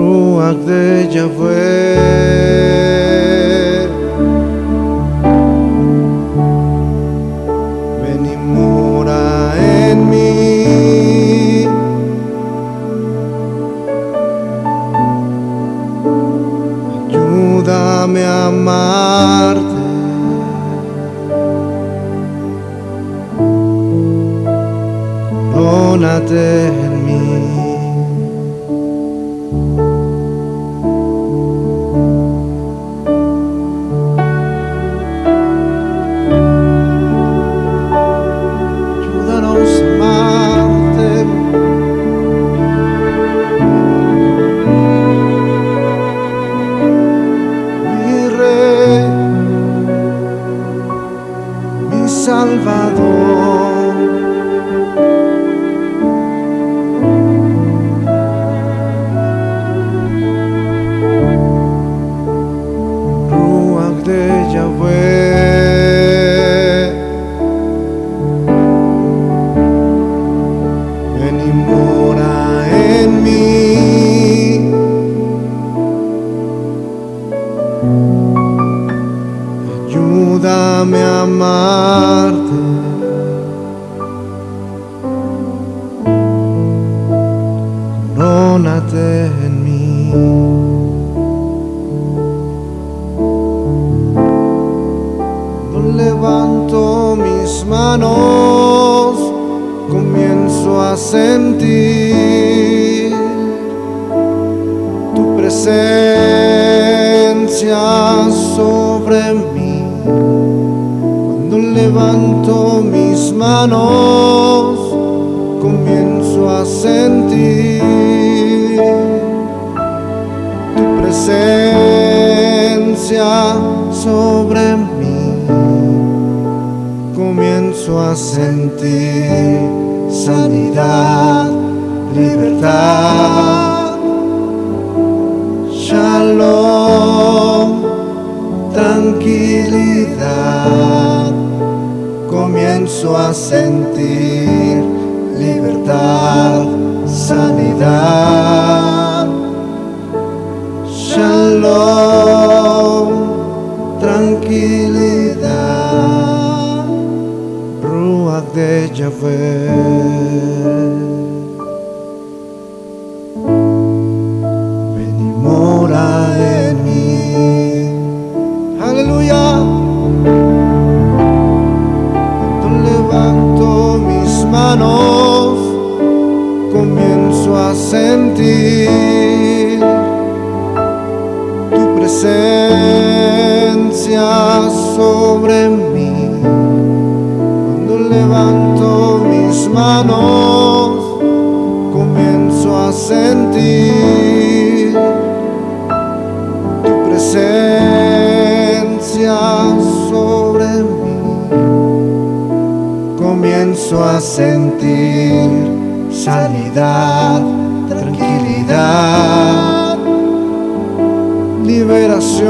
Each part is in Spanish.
Ruach de Yahweh, ven y mora en mí. Ayúdame a amarte, corónate en mí. Salvador, Ruach de Yahweh, ven y mora en mí. Ayúdame a amarte, corónate en mí. Cuando levanto mis manos, comienzo a sentir tu presencia sobre mí. Cuando levanto mis manos, comienzo a sentir tu presencia sobre mí. Comienzo a sentir sanidad, libertad, shalom, tranquilidad. Comienzo a sentir libertad, sanidad, shalom, tranquilidad. Ruach de Yahweh, ven y mora en mí. Aleluya. Levanto mis manos, comienzo a sentir tu presencia sobre mí. Cuando levanto mis manos, comienzo a sentir tu presencia sobre mí. Comienzo a sentir sanidad, tranquilidad, liberación,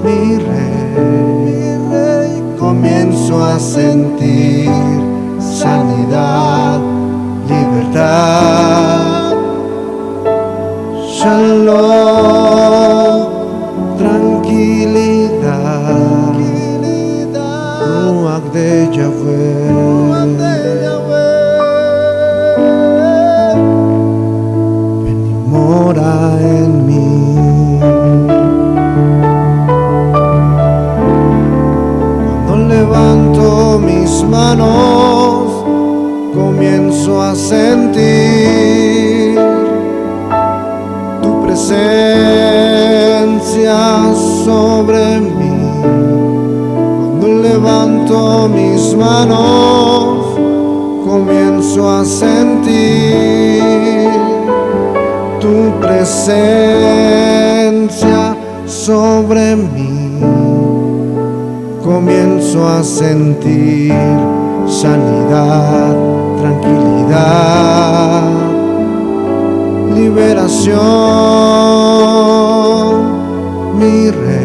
mi rey. Comienzo a sentir sanidad, libertad, shalom, tranquilidad. Ruach de Yahweh, ven y mora en mí. Cuando levanto mis manos, comienzo a sentir tu presencia sobre mí. Levanto mis manos, comienzo a sentir tu presencia sobre mí. Comienzo a sentir sanidad, tranquilidad, liberación, mi rey.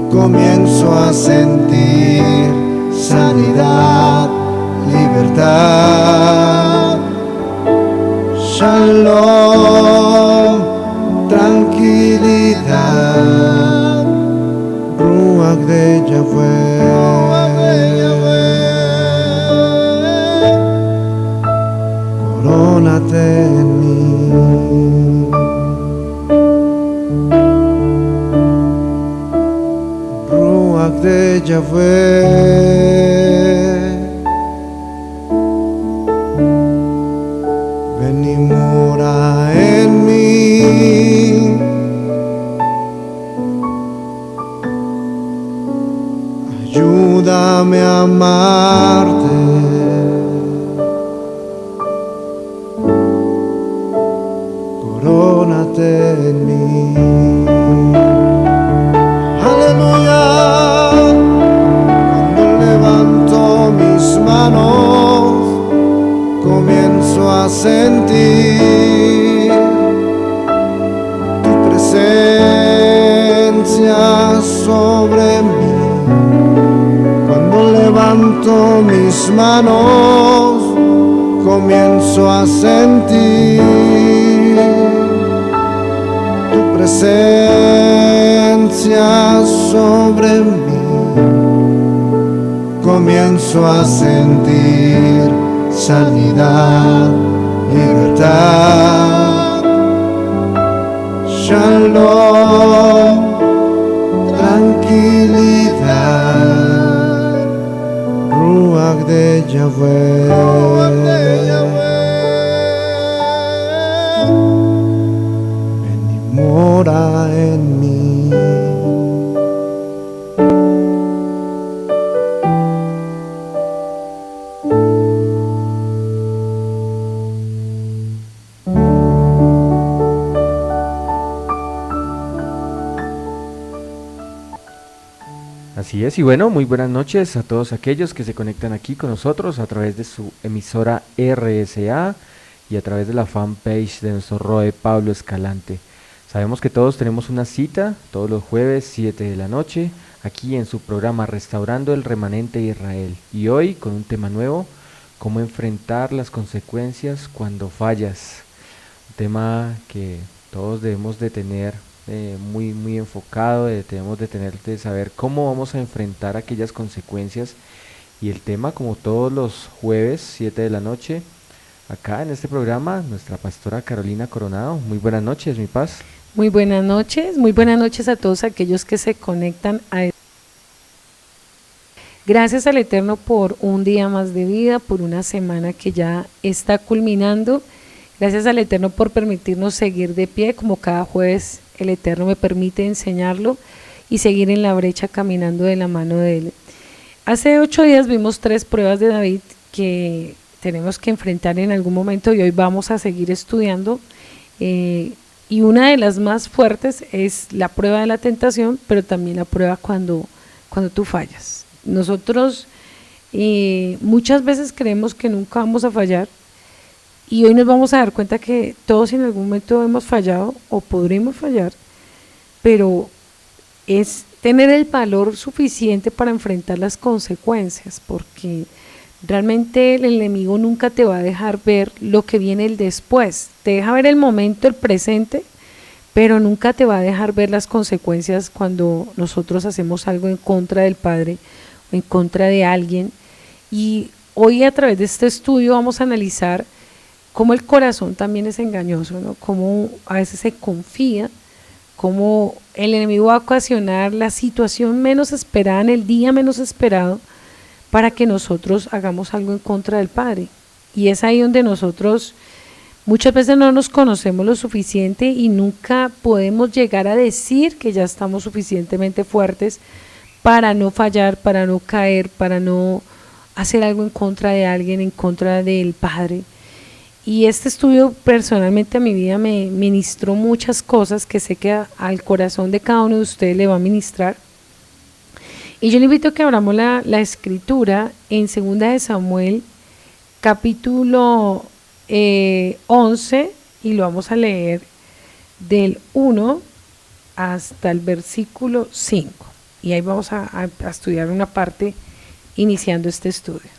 Comienzo a sentir sanidad, libertad, Shalom, tranquilidad, Ruach de Yahweh, corónate en mí. Ruach de Yahweh, ven y mora en mí. Ayúdame a amarte, corónate en mí. Aleluya. Cuando levanto mis manos, comienzo a sentir tu presencia sobre mí. Cuando levanto mis manos, comienzo a sentir tu presencia sobre mí. Comienzo a sentir sanidad, libertad, shalom, tranquilidad, Ruach de Yahweh, ven y mora en mí. Así es, y bueno, muy buenas noches a todos aquellos que se conectan aquí con nosotros a través de su emisora RSA y a través de la fanpage de nuestro ROE Pablo Escalante. Sabemos que todos tenemos una cita todos los jueves 7 de la noche aquí en su programa Restaurando el Remanente de Israel, y hoy con un tema nuevo: cómo enfrentar las consecuencias cuando fallas. Un tema que todos debemos de tener muy enfocado, debemos de tener de saber cómo vamos a enfrentar aquellas consecuencias. Y el tema, como todos los jueves 7 de la noche, acá en este programa, nuestra pastora Carolina Coronado. Muy buenas noches, mi paz. Muy buenas noches a todos aquellos que se conectan a... Gracias al Eterno por un día más de vida, por una semana que ya está culminando. Gracias al Eterno por permitirnos seguir de pie, como cada jueves el Eterno me permite enseñarlo y seguir en la brecha caminando de la mano de Él. Hace 8 días vimos 3 pruebas de David que tenemos que enfrentar en algún momento, y hoy vamos a seguir estudiando. Y una de las más fuertes es la prueba de la tentación, pero también la prueba cuando tú fallas. Nosotros muchas veces creemos que nunca vamos a fallar, y hoy nos vamos a dar cuenta que todos en algún momento hemos fallado o podremos fallar, pero es tener el valor suficiente para enfrentar las consecuencias, porque realmente el enemigo nunca te va a dejar ver lo que viene el después. Te deja ver el momento, el presente, pero nunca te va a dejar ver las consecuencias cuando nosotros hacemos algo en contra del Padre o en contra de alguien. Y hoy, a través de este estudio, vamos a analizar cómo el corazón también es engañoso, ¿no? Cómo a veces se confía, cómo el enemigo va a ocasionar la situación menos esperada en el día menos esperado para que nosotros hagamos algo en contra del Padre. Y es ahí donde nosotros muchas veces no nos conocemos lo suficiente y nunca podemos llegar a decir que ya estamos suficientemente fuertes para no fallar, para no caer, para no hacer algo en contra de alguien, en contra del Padre. Y este estudio personalmente a mi vida me ministró muchas cosas que sé que al corazón de cada uno de ustedes le va a ministrar. Y yo le invito a que abramos la escritura en 2 de Samuel, capítulo 11, y lo vamos a leer del 1 hasta el versículo 5. Y ahí vamos a estudiar una parte iniciando este estudio.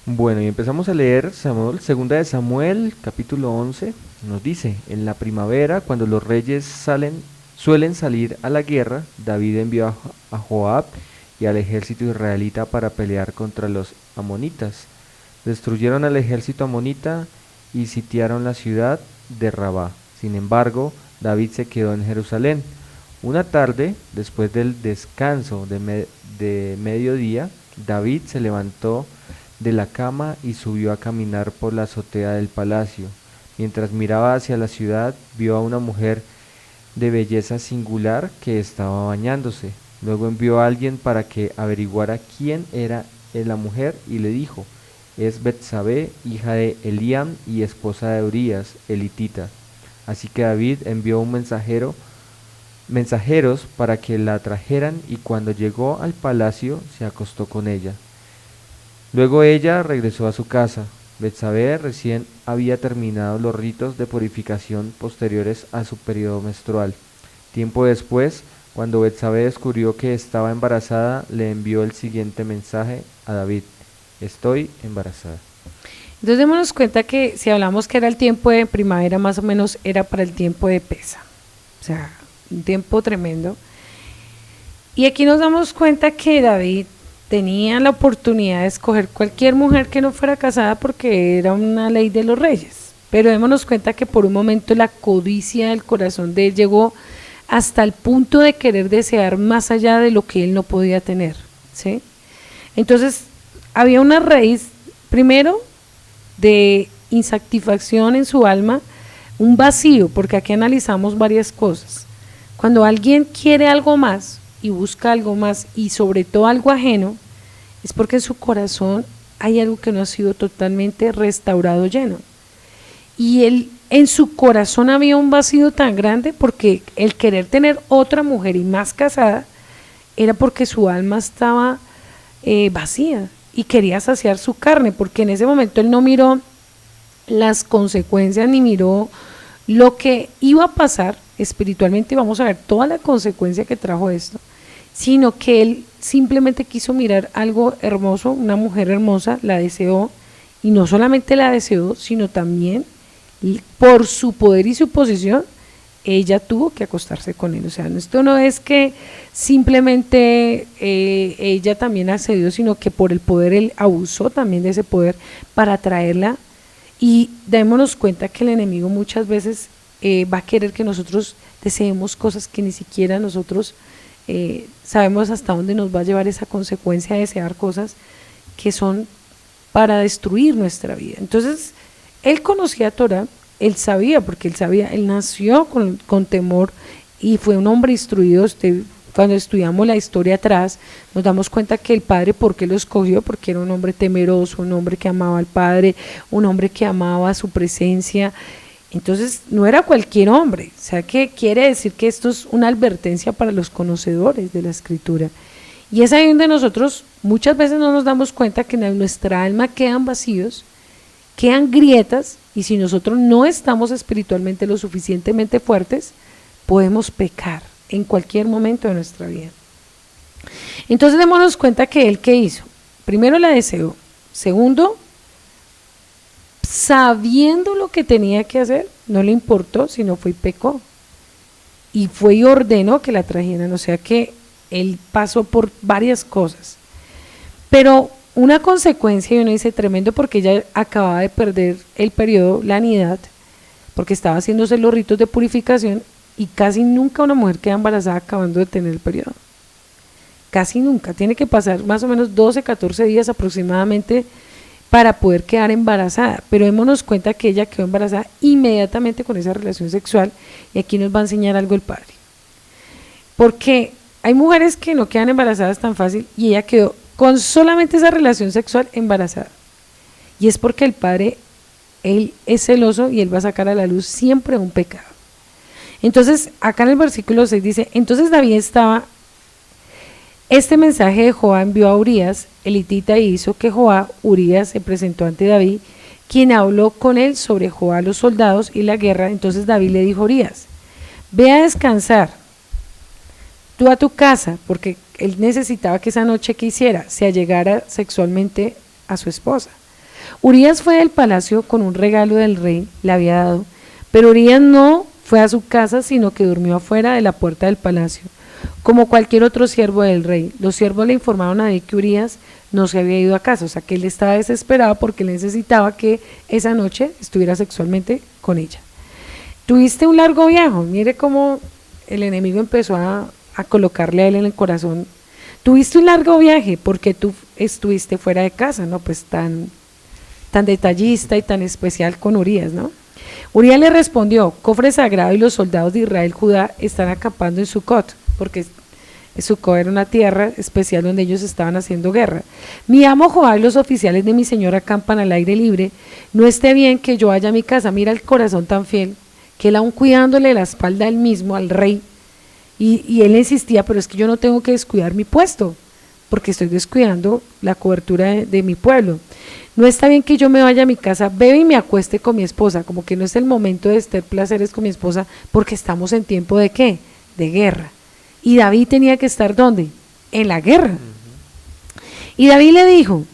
Bueno, y empezamos a leer Samuel, segunda de Samuel, capítulo 11. Nos dice, en la primavera, cuando los reyes suelen salir a la guerra, David envió a Joab y al ejército israelita para pelear contra los amonitas. Destruyeron al ejército amonita y sitiaron la ciudad de Rabá. Sin embargo, David se quedó en Jerusalén. Una tarde, después del descanso de mediodía, David se levantó de la cama y subió a caminar por la azotea del palacio. Mientras miraba hacia la ciudad, vio a una mujer de belleza singular que estaba bañándose. Luego envió a alguien para que averiguara quién era la mujer y le dijo, es Betsabé, hija de Eliam y esposa de Urías, elitita. Así que David envió mensajeros para que la trajeran y cuando llegó al palacio se acostó con ella. Luego ella regresó a su casa. Betsabé recién había terminado los ritos de purificación posteriores a su periodo menstrual. Tiempo después, cuando Betsabé descubrió que estaba embarazada, le envió el siguiente mensaje a David: estoy embarazada. Entonces démonos cuenta que si hablamos que era el tiempo de primavera, más o menos era para el tiempo de pesa. O sea, un tiempo tremendo. Y aquí nos damos cuenta que David tenía la oportunidad de escoger cualquier mujer que no fuera casada porque era una ley de los reyes. Pero démonos cuenta que por un momento la codicia del corazón de él llegó hasta el punto de querer desear más allá de lo que él no podía tener, ¿sí? Entonces, había una raíz, primero, de insatisfacción en su alma, un vacío, porque aquí analizamos varias cosas. Cuando alguien quiere algo más y busca algo más y sobre todo algo ajeno, es porque en su corazón hay algo que no ha sido totalmente restaurado, lleno. Y en su corazón había un vacío tan grande porque el querer tener otra mujer y más casada era porque su alma estaba vacía y quería saciar su carne, porque en ese momento él no miró las consecuencias ni miró lo que iba a pasar espiritualmente. Vamos a ver toda la consecuencia que trajo esto, sino que él simplemente quiso mirar algo hermoso, una mujer hermosa, la deseó, y no solamente la deseó, sino también por su poder y su posición, ella tuvo que acostarse con él. O sea, esto no es que simplemente ella también accedió, sino que por el poder él abusó también de ese poder para atraerla. Y démonos cuenta que el enemigo muchas veces va a querer que nosotros deseemos cosas que ni siquiera nosotros sabemos hasta dónde nos va a llevar esa consecuencia de desear cosas que son para destruir nuestra vida. Entonces, él conocía a Torah, él sabía, porque él sabía, él nació con temor y fue un hombre instruido. Cuando estudiamos la historia atrás, nos damos cuenta que el padre, ¿por qué lo escogió? Porque era un hombre temeroso, un hombre que amaba al padre, un hombre que amaba su presencia. Entonces, no era cualquier hombre. O sea, que quiere decir que esto es una advertencia para los conocedores de la Escritura. Y es ahí donde nosotros muchas veces no nos damos cuenta que en nuestra alma quedan vacíos, quedan grietas, y si nosotros no estamos espiritualmente lo suficientemente fuertes, podemos pecar en cualquier momento de nuestra vida. Entonces démonos cuenta que él, ¿qué hizo? Primero la deseó. Segundo, sabiendo lo que tenía que hacer, no le importó, sino fue y pecó. Y fue y ordenó que la trajeran. O sea que él pasó por varias cosas. Pero una consecuencia, y uno dice tremendo, porque ella acababa de perder el periodo, la anidad, porque estaba haciéndose los ritos de purificación, y casi nunca una mujer queda embarazada acabando de tener el periodo. Casi nunca. Tiene que pasar más o menos 12, 14 días aproximadamente para poder quedar embarazada. Pero démonos cuenta que ella quedó embarazada inmediatamente con esa relación sexual, y aquí nos va a enseñar algo el padre. Porque hay mujeres que no quedan embarazadas tan fácil, y ella quedó con solamente esa relación sexual embarazada. Y es porque el padre, él es celoso y él va a sacar a la luz siempre un pecado. Entonces, acá en el versículo 6 dice, entonces David estaba, este mensaje de Joab envió a Urías, elitita, y hizo que Urías se presentó ante David, quien habló con él sobre Joab, los soldados y la guerra. Entonces David le dijo a Urías, ve a descansar tú a tu casa, porque él necesitaba que esa noche que hiciera se allegara sexualmente a su esposa. Urías fue del palacio con un regalo del rey, le había dado, pero Urías no fue a su casa, sino que durmió afuera de la puerta del palacio, como cualquier otro siervo del rey. Los siervos le informaron a David que Urías no se había ido a casa, o sea que él estaba desesperado porque necesitaba que esa noche estuviera sexualmente con ella. Tuviste un largo viaje, mire cómo el enemigo empezó a colocarle a él en el corazón. Tuviste un largo viaje porque tú estuviste fuera de casa, ¿no? Pues tan detallista y tan especial con Urías, ¿no? Urías le respondió: cofre sagrado y los soldados de Israel, Judá, están acampando en Sucot, porque Sucot era una tierra especial donde ellos estaban haciendo guerra. Mi amo Joab y los oficiales de mi señor acampan al aire libre. No esté bien que yo vaya a mi casa. Mira el corazón tan fiel, que él aún cuidándole la espalda él mismo al rey, y él insistía: pero es que yo no tengo que descuidar mi puesto, porque estoy descuidando la cobertura de mi pueblo. No está bien que yo me vaya a mi casa, bebe y me acueste con mi esposa, como que no es el momento de estar placeres con mi esposa, porque estamos en tiempo de ¿qué? De guerra. Y David tenía que estar ¿dónde? En la guerra. Y David le dijo: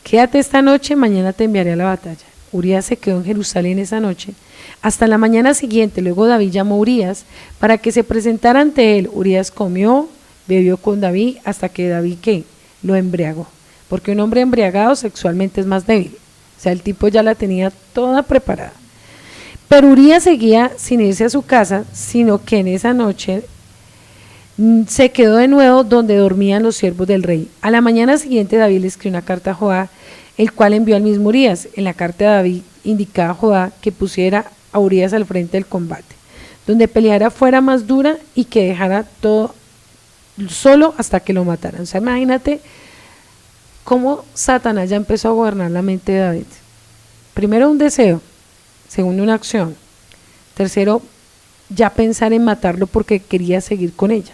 quédate esta noche, mañana te enviaré a la batalla. Urías se quedó en Jerusalén esa noche hasta la mañana siguiente. Luego David llamó a Urías para que se presentara ante él. Urías comió, bebió con David hasta que David ¿qué? Lo embriagó, porque un hombre embriagado sexualmente es más débil. O sea, el tipo ya la tenía toda preparada. Pero Urías seguía sin irse a su casa, sino que en esa noche se quedó de nuevo donde dormían los siervos del rey. A la mañana siguiente David le escribió una carta a Joab, el cual envió al mismo Urías. En la carta de David indicaba a Joab que pusiera a Urías al frente del combate, donde peleara fuera más dura y que dejara todo solo hasta que lo mataran. O sea, imagínate cómo Satanás ya empezó a gobernar la mente de David. Primero un deseo, segundo una acción, tercero ya pensar en matarlo porque quería seguir con ella.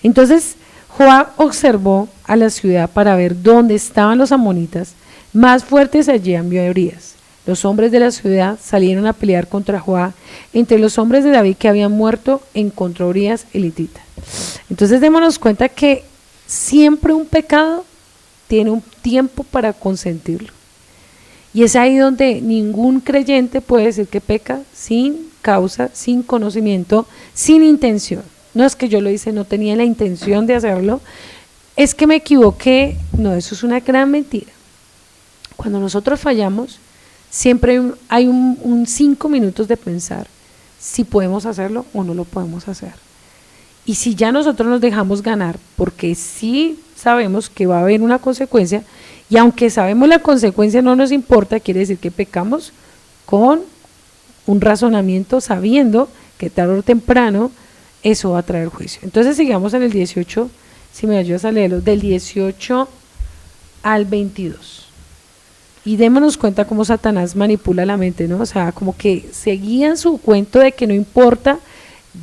Entonces Joab observó a la ciudad para ver dónde estaban los amonitas más fuertes. Allí envió a Urías. Los hombres de la ciudad salieron a pelear contra Joab. Entre los hombres de David que habían muerto encontró a Urías elitita. Entonces démonos cuenta que siempre un pecado tiene un tiempo para consentirlo. Y es ahí donde ningún creyente puede decir que peca sin causa, sin conocimiento, sin intención. No es que yo lo hice, no tenía la intención de hacerlo, es que me equivoqué. No, eso es una gran mentira. Cuando nosotros fallamos, siempre hay un 5 minutos de pensar si podemos hacerlo o no lo podemos hacer. Y si ya nosotros nos dejamos ganar, porque sí sabemos que va a haber una consecuencia, y aunque sabemos la consecuencia no nos importa, quiere decir que pecamos con un razonamiento, sabiendo que tarde o temprano eso va a traer juicio. Entonces sigamos en el 18, si me ayudas a leerlo, del 18 al 22. Y démonos cuenta cómo Satanás manipula la mente, ¿no? O sea, como que seguían su cuento de que no importa,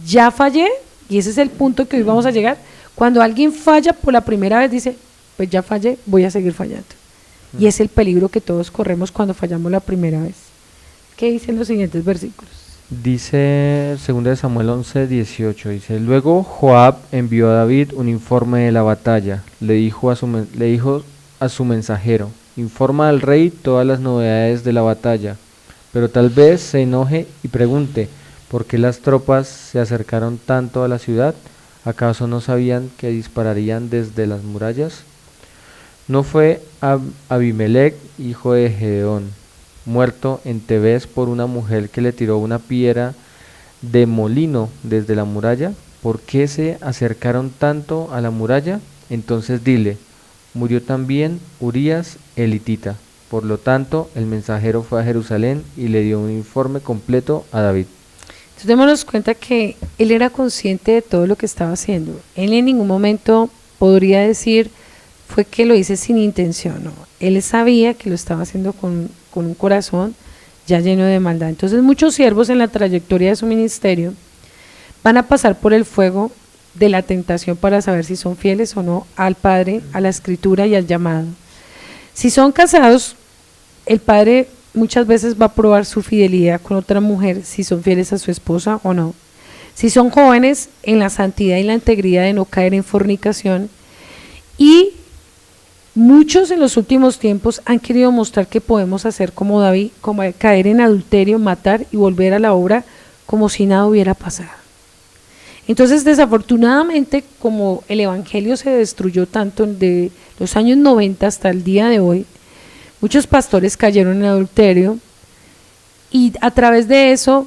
ya fallé, y ese es el punto que hoy vamos a llegar. Cuando alguien falla por la primera vez, dice: pues ya fallé, voy a seguir fallando. Y es el peligro que todos corremos cuando fallamos la primera vez. ¿Qué dicen los siguientes versículos? Dice 2 Samuel 11:18, dice: luego Joab envió a David un informe de la batalla. Le dijo a su mensajero: informa al rey todas las novedades de la batalla, pero tal vez se enoje y pregunte: ¿por qué las tropas se acercaron tanto a la ciudad? ¿Acaso no sabían que dispararían desde las murallas? ¿No fue Abimelech, hijo de Gedeón, muerto en Tebes por una mujer que le tiró una piedra de molino desde la muralla? ¿Por qué se acercaron tanto a la muralla? Entonces dile: murió también Urías elitita. Por lo tanto, el mensajero fue a Jerusalén y le dio un informe completo a David. Entonces démonos cuenta que él era consciente de todo lo que estaba haciendo. Él en ningún momento podría decir fue que lo hice sin intención, no. Él sabía que lo estaba haciendo con un corazón ya lleno de maldad. Entonces muchos siervos en la trayectoria de su ministerio van a pasar por el fuego de la tentación para saber si son fieles o no al Padre, a la Escritura y al llamado. Si son casados, el Padre muchas veces va a probar su fidelidad con otra mujer, si son fieles a su esposa o no. Si son jóvenes, en la santidad y la integridad de no caer en fornicación. Y Muchos en los últimos tiempos han querido mostrar que podemos hacer como David, como caer en adulterio, matar y volver a la obra como si nada hubiera pasado. Entonces, desafortunadamente, como el evangelio se destruyó tanto de los años 90 hasta el día de hoy, muchos pastores cayeron en adulterio y a través de eso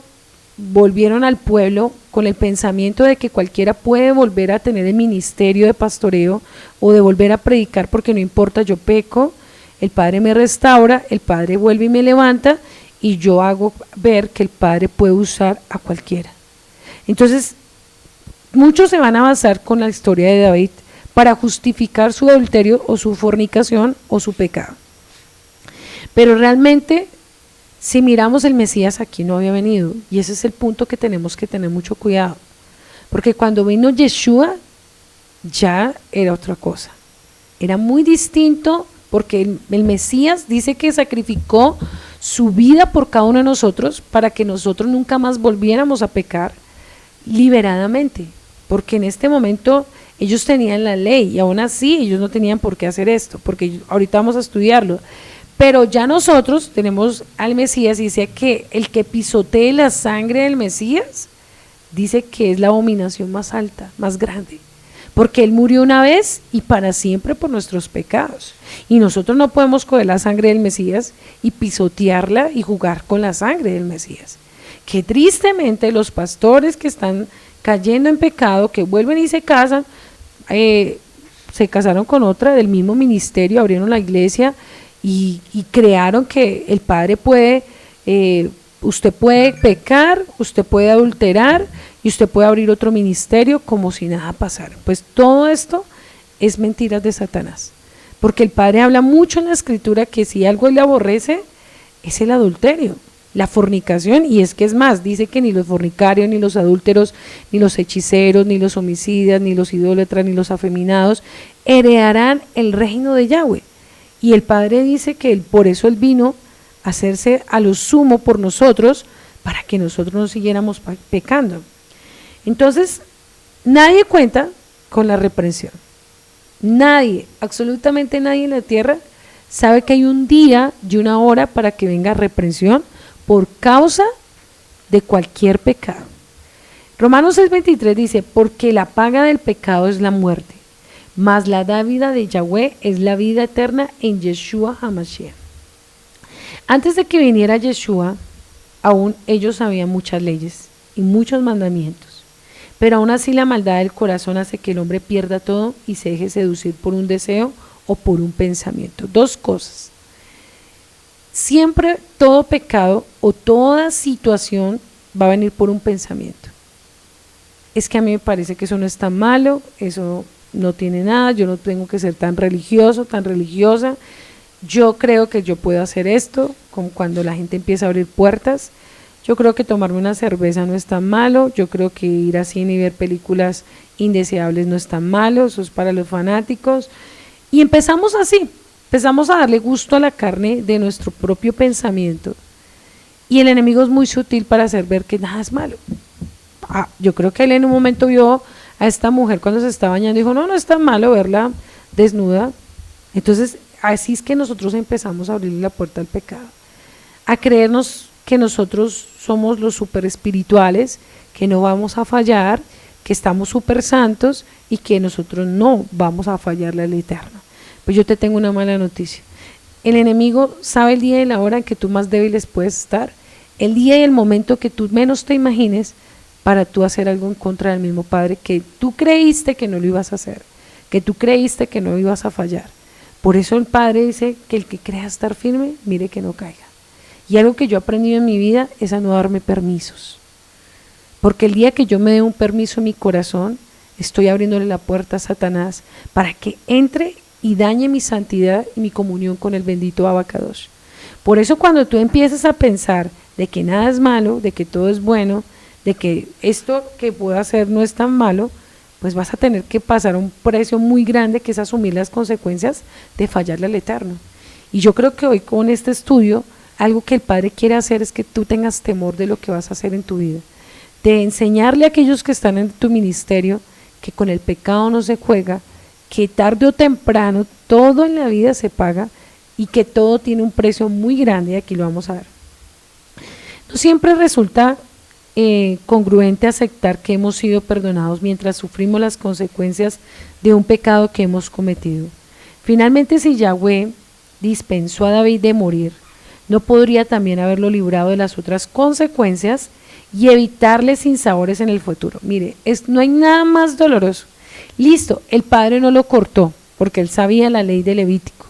volvieron al pueblo con el pensamiento de que cualquiera puede volver a tener el ministerio de pastoreo o de volver a predicar, porque no importa, yo peco, el Padre me restaura, el Padre vuelve y me levanta, y yo hago ver que el Padre puede usar a cualquiera. Entonces, muchos se van a basar con la historia de David para justificar su adulterio o su fornicación o su pecado. Pero realmente, si miramos, el Mesías aquí no había venido, y ese es el punto que tenemos que tener mucho cuidado, porque cuando vino Yeshua ya era otra cosa, era muy distinto, porque el Mesías dice que sacrificó su vida por cada uno de nosotros para que nosotros nunca más volviéramos a pecar liberadamente, porque en este momento ellos tenían la ley y aún así ellos no tenían por qué hacer esto, porque ahorita vamos a estudiarlo. Pero ya nosotros tenemos al Mesías y dice que el que pisotee la sangre del Mesías, dice que es la abominación más alta, más grande, porque Él murió una vez y para siempre por nuestros pecados. Y nosotros no podemos coger la sangre del Mesías y pisotearla y jugar con la sangre del Mesías. Que tristemente los pastores que están cayendo en pecado, que vuelven y se casan, se casaron con otra del mismo ministerio, abrieron la iglesia, y crearon que el Padre puede, usted puede pecar, usted puede adulterar y usted puede abrir otro ministerio como si nada pasara. Pues todo esto es mentiras de Satanás, porque el Padre habla mucho en la Escritura que si algo le aborrece es el adulterio, la fornicación, y es que es más, dice que ni los fornicarios, ni los adúlteros, ni los hechiceros, ni los homicidas, ni los idólatras, ni los afeminados heredarán el reino de Yahweh. Y el Padre dice que por eso Él vino a hacerse a lo sumo por nosotros, para que nosotros no siguiéramos pecando. Entonces, nadie cuenta con la reprensión. Nadie, absolutamente nadie en la tierra sabe que hay un día y una hora para que venga reprensión por causa de cualquier pecado. Romanos 6:23 dice, porque la paga del pecado es la muerte, mas la dávida de Yahweh es la vida eterna en Yeshua HaMashiach. Antes de que viniera Yeshua, aún ellos sabían muchas leyes y muchos mandamientos, pero aún así la maldad del corazón hace que el hombre pierda todo y se deje seducir por un deseo o por un pensamiento. Dos cosas. Siempre todo pecado o toda situación va a venir por un pensamiento. Es que a mí me parece que eso no es tan malo, eso no tiene nada, yo no tengo que ser tan religioso, tan religiosa, yo creo que yo puedo hacer esto, como cuando la gente empieza a abrir puertas, yo creo que tomarme una cerveza no es tan malo, yo creo que ir al cine y ver películas indeseables no es tan malo, eso es para los fanáticos, y empezamos así, empezamos a darle gusto a la carne de nuestro propio pensamiento, y el enemigo es muy sutil para hacer ver que nada es malo. Yo creo que él en un momento vio a esta mujer cuando se estaba bañando y dijo, no es tan malo verla desnuda. Entonces así es que nosotros empezamos a abrirle la puerta al pecado, a creernos que nosotros somos los super espirituales, que no vamos a fallar, que estamos súper santos y que nosotros no vamos a fallarle al Eterno. Pues yo te tengo una mala noticia. El enemigo sabe el día y la hora en que tú más débiles puedes estar, el día y el momento que tú menos te imagines, para tú hacer algo en contra del mismo Padre que tú creíste que no lo ibas a hacer, que tú creíste que no ibas a fallar. Por eso el Padre dice que el que crea estar firme, mire que no caiga. Y algo que yo he aprendido en mi vida es a no darme permisos. Porque el día que yo me dé un permiso en mi corazón, estoy abriéndole la puerta a Satanás para que entre y dañe mi santidad y mi comunión con el bendito Abacadosh. Por eso cuando tú empiezas a pensar de que nada es malo, de que todo es bueno, de que esto que puedo hacer no es tan malo, pues vas a tener que pasar un precio muy grande, que es asumir las consecuencias de fallarle al Eterno. Y yo creo que hoy con este estudio, algo que el Padre quiere hacer es que tú tengas temor de lo que vas a hacer en tu vida, de enseñarle a aquellos que están en tu ministerio que con el pecado no se juega, que tarde o temprano todo en la vida se paga y que todo tiene un precio muy grande, y aquí lo vamos a ver. No siempre resulta congruente aceptar que hemos sido perdonados mientras sufrimos las consecuencias de un pecado que hemos cometido. Finalmente, si Yahweh dispensó a David de morir, ¿no podría también haberlo librado de las otras consecuencias y evitarle sinsabores en el futuro? Mire, no hay nada más doloroso. Listo, el padre no lo cortó porque él sabía la ley de Levítico,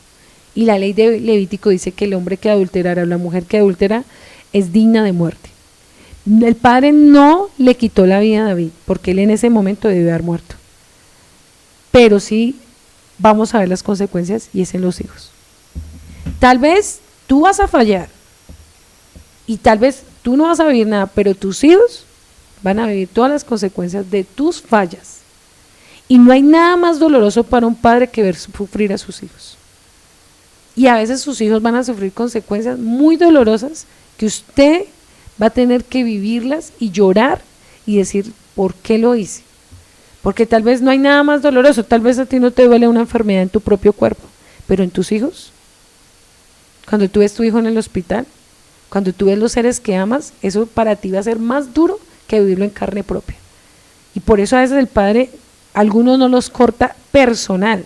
y la ley de Levítico dice que el hombre que adulterara o la mujer que adultera es digna de muerte. El padre no le quitó la vida a David porque él en ese momento debió haber muerto, pero sí vamos a ver las consecuencias, y es en los hijos. Tal vez tú vas a fallar y tal vez tú no vas a vivir nada, pero tus hijos van a vivir todas las consecuencias de tus fallas. Y no hay nada más doloroso para un padre que ver sufrir a sus hijos. Y a veces sus hijos van a sufrir consecuencias muy dolorosas que usted va a tener que vivirlas y llorar y decir, ¿por qué lo hice? Porque tal vez no hay nada más doloroso, tal vez a ti no te duele una enfermedad en tu propio cuerpo, pero en tus hijos, cuando tú ves tu hijo en el hospital, cuando tú ves los seres que amas, eso para ti va a ser más duro que vivirlo en carne propia. Y por eso a veces el padre, algunos no los corta personal,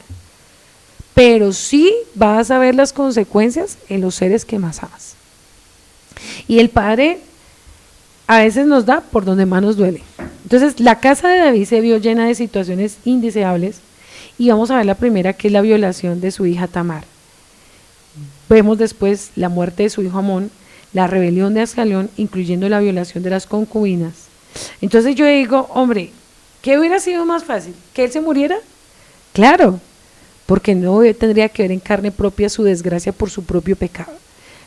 pero sí vas a ver las consecuencias en los seres que más amas. Y el padre a veces nos da por donde más nos duele. Entonces la casa de David se vio llena de situaciones indeseables, y vamos a ver la primera, que es la violación de su hija Tamar. Vemos después la muerte de su hijo Amón, la rebelión de Absalón, incluyendo la violación de las concubinas. Entonces yo digo, hombre, ¿qué hubiera sido más fácil? ¿Que él se muriera? Claro, porque no tendría que ver en carne propia su desgracia por su propio pecado.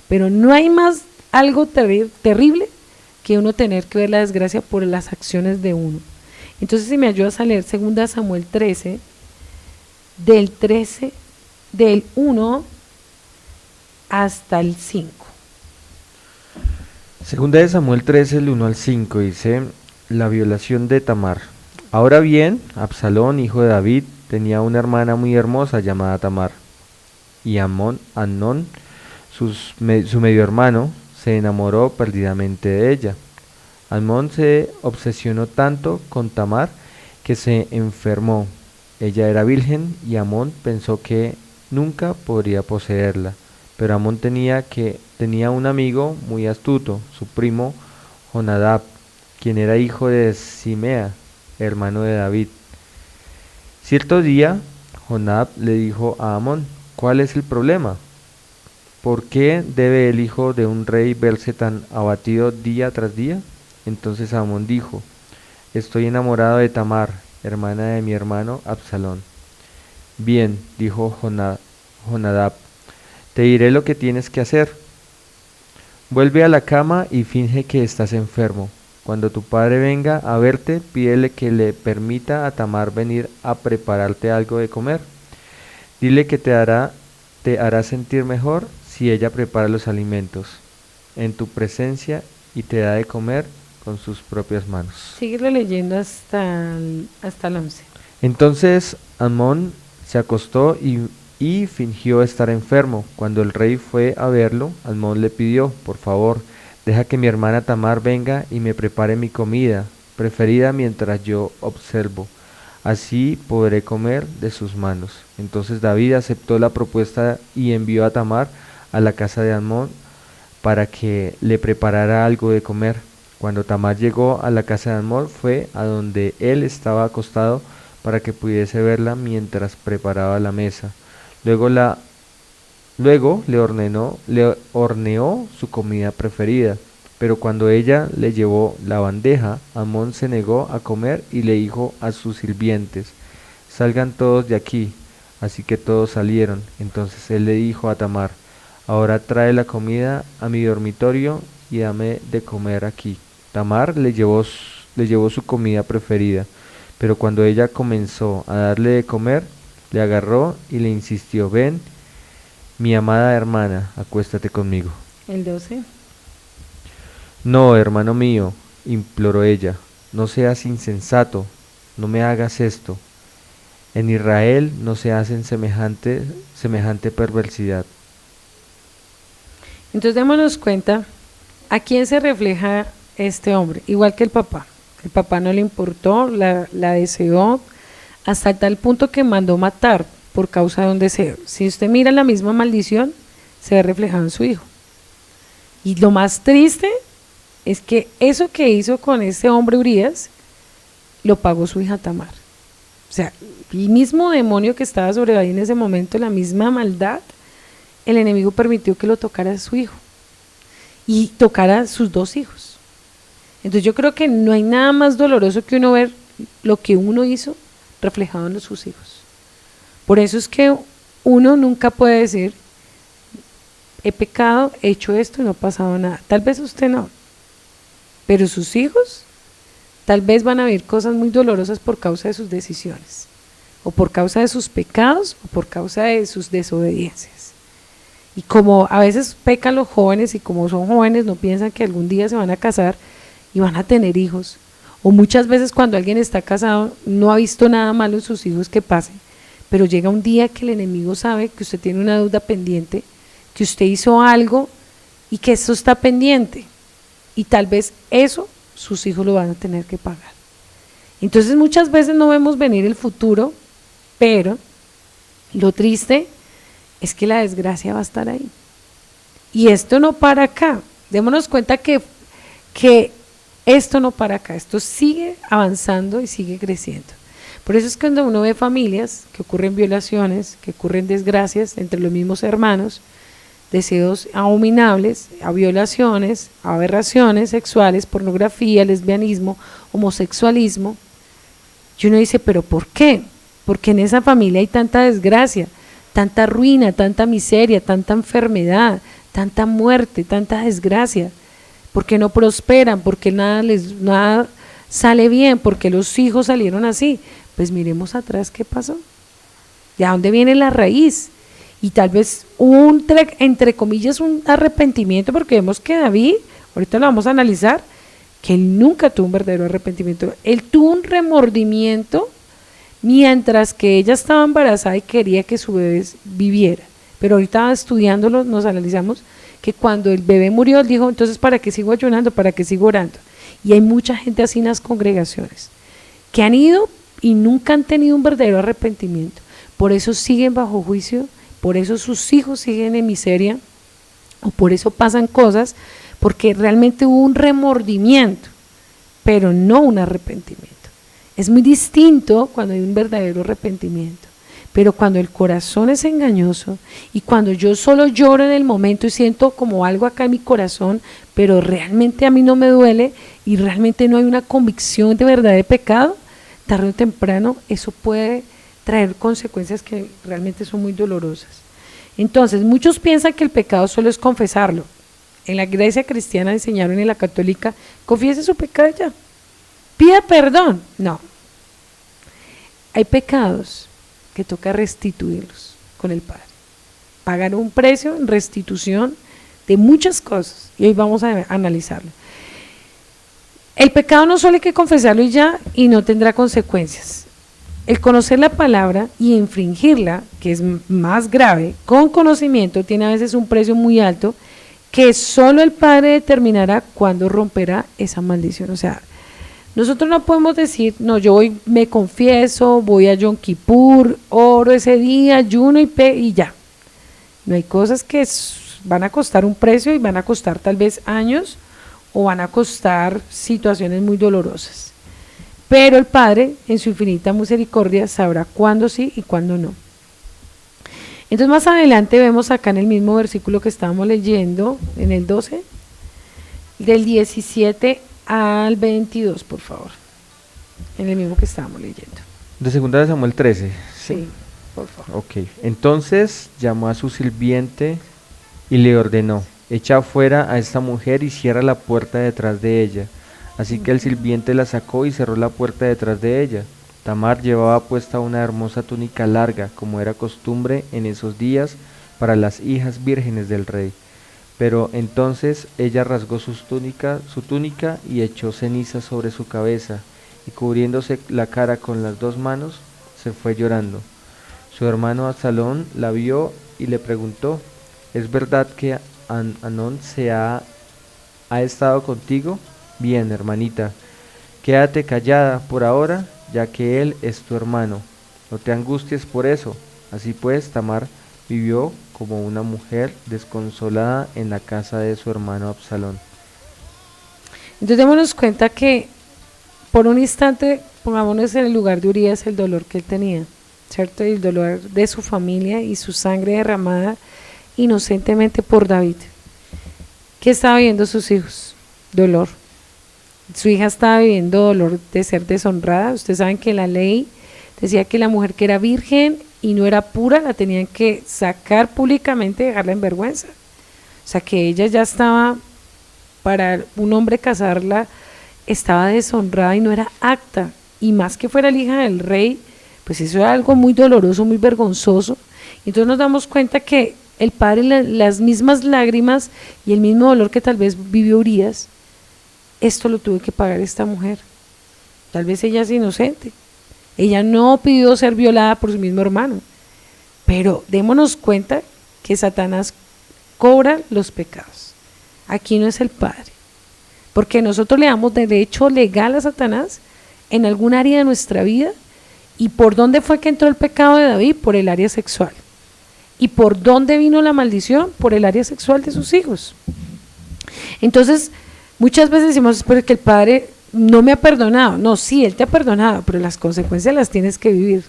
Pero no hay más algo terrible que uno tener que ver la desgracia por las acciones de uno. Entonces, si me ayudas a leer 2 Samuel 13, del 1 hasta el 5. Segunda de Samuel 13, el 1 al 5, dice: la violación de Tamar. Ahora bien, Absalón, hijo de David, tenía una hermana muy hermosa llamada Tamar, y Amnón, su medio hermano, se enamoró perdidamente de ella. Amnón se obsesionó tanto con Tamar que se enfermó. Ella era virgen y Amnón pensó que nunca podría poseerla. Pero Amnón tenía un amigo muy astuto, su primo Jonadab, quien era hijo de Simea, hermano de David. Cierto día, Jonadab le dijo a Amnón: ¿cuál es el problema? ¿Por qué debe el hijo de un rey verse tan abatido día tras día? Entonces Amnón dijo: estoy enamorado de Tamar, hermana de mi hermano Absalón. Bien, dijo Jonadab, te diré lo que tienes que hacer. Vuelve a la cama y finge que estás enfermo. Cuando tu padre venga a verte, pídele que le permita a Tamar venir a prepararte algo de comer. Dile que te hará sentir mejor si ella prepara los alimentos en tu presencia y te da de comer con sus propias manos. Sigue leyendo hasta el 11. Entonces Amnón se acostó y fingió estar enfermo. Cuando el rey fue a verlo, Amnón le pidió: por favor, deja que mi hermana Tamar venga y me prepare mi comida preferida mientras yo observo. Así podré comer de sus manos. Entonces David aceptó la propuesta y envió a Tamar a la casa de Amnón para que le preparara algo de comer. Cuando Tamar llegó a la casa de Amnón, fue a donde él estaba acostado para que pudiese verla mientras preparaba la mesa. Luego le horneó su comida preferida, pero cuando ella le llevó la bandeja, Amnón se negó a comer y le dijo a sus sirvientes: salgan todos de aquí. Así que todos salieron. Entonces él le dijo a Tamar: ahora trae la comida a mi dormitorio y dame de comer aquí. Tamar le llevó su comida preferida, pero cuando ella comenzó a darle de comer, le agarró y le insistió: ven, mi amada hermana, acuéstate conmigo. El 12. No, hermano mío, imploró ella, no seas insensato, no me hagas esto. En Israel no se hacen semejante perversidad. Entonces démonos cuenta a quién se refleja este hombre, igual que el papá. El papá no le importó, la deseó hasta tal punto que mandó matar por causa de un deseo. Si usted mira la misma maldición, se ve reflejado en su hijo. Y lo más triste es que eso que hizo con este hombre Urias, lo pagó su hija Tamar. O sea, el mismo demonio que estaba sobre ahí en ese momento, la misma maldad, el enemigo permitió que lo tocara a su hijo y tocara a sus dos hijos. Entonces yo creo que no hay nada más doloroso que uno ver lo que uno hizo reflejado en sus hijos. Por eso es que uno nunca puede decir, he pecado, he hecho esto y no ha pasado nada. Tal vez usted no, pero sus hijos tal vez van a vivir cosas muy dolorosas por causa de sus decisiones, o por causa de sus pecados, o por causa de sus desobediencias. Y como a veces pecan los jóvenes y como son jóvenes no piensan que algún día se van a casar y van a tener hijos, o muchas veces cuando alguien está casado no ha visto nada malo en sus hijos que pase, pero llega un día que el enemigo sabe que usted tiene una deuda pendiente, que usted hizo algo y que eso está pendiente, y tal vez eso sus hijos lo van a tener que pagar. Entonces muchas veces no vemos venir el futuro, pero lo triste es que la desgracia va a estar ahí. Y esto no para acá. Démonos cuenta que esto no para acá, esto sigue avanzando y sigue creciendo. Por eso es que cuando uno ve familias que ocurren violaciones, que ocurren desgracias entre los mismos hermanos, deseos abominables, a violaciones, a aberraciones sexuales, pornografía, lesbianismo, homosexualismo, y uno dice, ¿pero por qué? Porque en esa familia hay tanta desgracia, tanta ruina, tanta miseria, tanta enfermedad, tanta muerte, tanta desgracia. Porque no prosperan, porque nada sale bien, porque los hijos salieron así. Pues miremos atrás qué pasó, de dónde viene la raíz. Y tal vez entre comillas un arrepentimiento, porque vemos que David, ahorita lo vamos a analizar, que él nunca tuvo un verdadero arrepentimiento. Él tuvo un remordimiento mientras que ella estaba embarazada y quería que su bebé viviera. Pero ahorita estudiándolo nos analizamos que cuando el bebé murió, él dijo, entonces ¿para qué sigo ayunando? ¿Para qué sigo orando? Y hay mucha gente así en las congregaciones, que han ido y nunca han tenido un verdadero arrepentimiento. Por eso siguen bajo juicio, por eso sus hijos siguen en miseria, o por eso pasan cosas, porque realmente hubo un remordimiento, pero no un arrepentimiento. Es muy distinto cuando hay un verdadero arrepentimiento. Pero cuando el corazón es engañoso y cuando yo solo lloro en el momento y siento como algo acá en mi corazón, pero realmente a mí no me duele y realmente no hay una convicción de verdad de pecado, tarde o temprano eso puede traer consecuencias que realmente son muy dolorosas. Entonces, muchos piensan que el pecado solo es confesarlo. En la iglesia cristiana enseñaron, en la católica, confiese su pecado ya, pida perdón. No, hay pecados que toca restituirlos con el Padre, pagar un precio en restitución de muchas cosas, y hoy vamos a analizarlo. El pecado no solo hay que confesarlo y ya, y no tendrá consecuencias. El conocer la palabra y infringirla, que es más grave, con conocimiento, tiene a veces un precio muy alto, que solo el Padre determinará cuándo romperá esa maldición. O sea, nosotros no podemos decir, no, yo hoy me confieso, voy a Yom Kippur, oro ese día, ayuno y ya. No, hay cosas que van a costar un precio y van a costar tal vez años o van a costar situaciones muy dolorosas. Pero el Padre, en su infinita misericordia, sabrá cuándo sí y cuándo no. Entonces más adelante vemos acá en el mismo versículo que estábamos leyendo, en el 12, del 17 al 22, por favor, en el mismo que estábamos leyendo. De 2 Samuel 13. Sí, por favor. Ok, entonces llamó a su sirviente y le ordenó, echa afuera a esta mujer y cierra la puerta detrás de ella. Así que el sirviente la sacó y cerró la puerta detrás de ella. Tamar llevaba puesta una hermosa túnica larga, como era costumbre en esos días para las hijas vírgenes del rey. Pero entonces ella rasgó su túnica y echó ceniza sobre su cabeza, y cubriéndose la cara con las dos manos, se fue llorando. Su hermano Absalón la vio y le preguntó, ¿es verdad que Amnón ha estado contigo? Bien, hermanita, quédate callada por ahora, ya que él es tu hermano. No te angusties por eso. Así pues, Tamar vivió como una mujer desconsolada en la casa de su hermano Absalón. Entonces démonos cuenta que por un instante, pongámonos en el lugar de Urías, el dolor que él tenía, ¿cierto? Y el dolor de su familia y su sangre derramada inocentemente por David. ¿Qué estaba viviendo sus hijos? Dolor. Su hija estaba viviendo dolor de ser deshonrada. Ustedes saben que la ley decía que la mujer que era virgen y no era pura la tenían que sacar públicamente y dejarla en vergüenza. O sea que ella ya estaba, para un hombre casarla, estaba deshonrada y no era apta. Y más que fuera la hija del rey, pues eso era algo muy doloroso, muy vergonzoso. Entonces nos damos cuenta que el padre, las mismas lágrimas y el mismo dolor que tal vez vivió Urías, esto lo tuvo que pagar esta mujer. Tal vez ella es inocente. Ella no pidió ser violada por su mismo hermano. Pero démonos cuenta que Satanás cobra los pecados. Aquí no es el Padre. Porque nosotros le damos derecho legal a Satanás en algún área de nuestra vida. ¿Y por dónde fue que entró el pecado de David? Por el área sexual. ¿Y por dónde vino la maldición? Por el área sexual de sus hijos. Entonces, muchas veces decimos, pero que el Padre no me ha perdonado. No, sí, Él te ha perdonado, pero las consecuencias las tienes que vivir.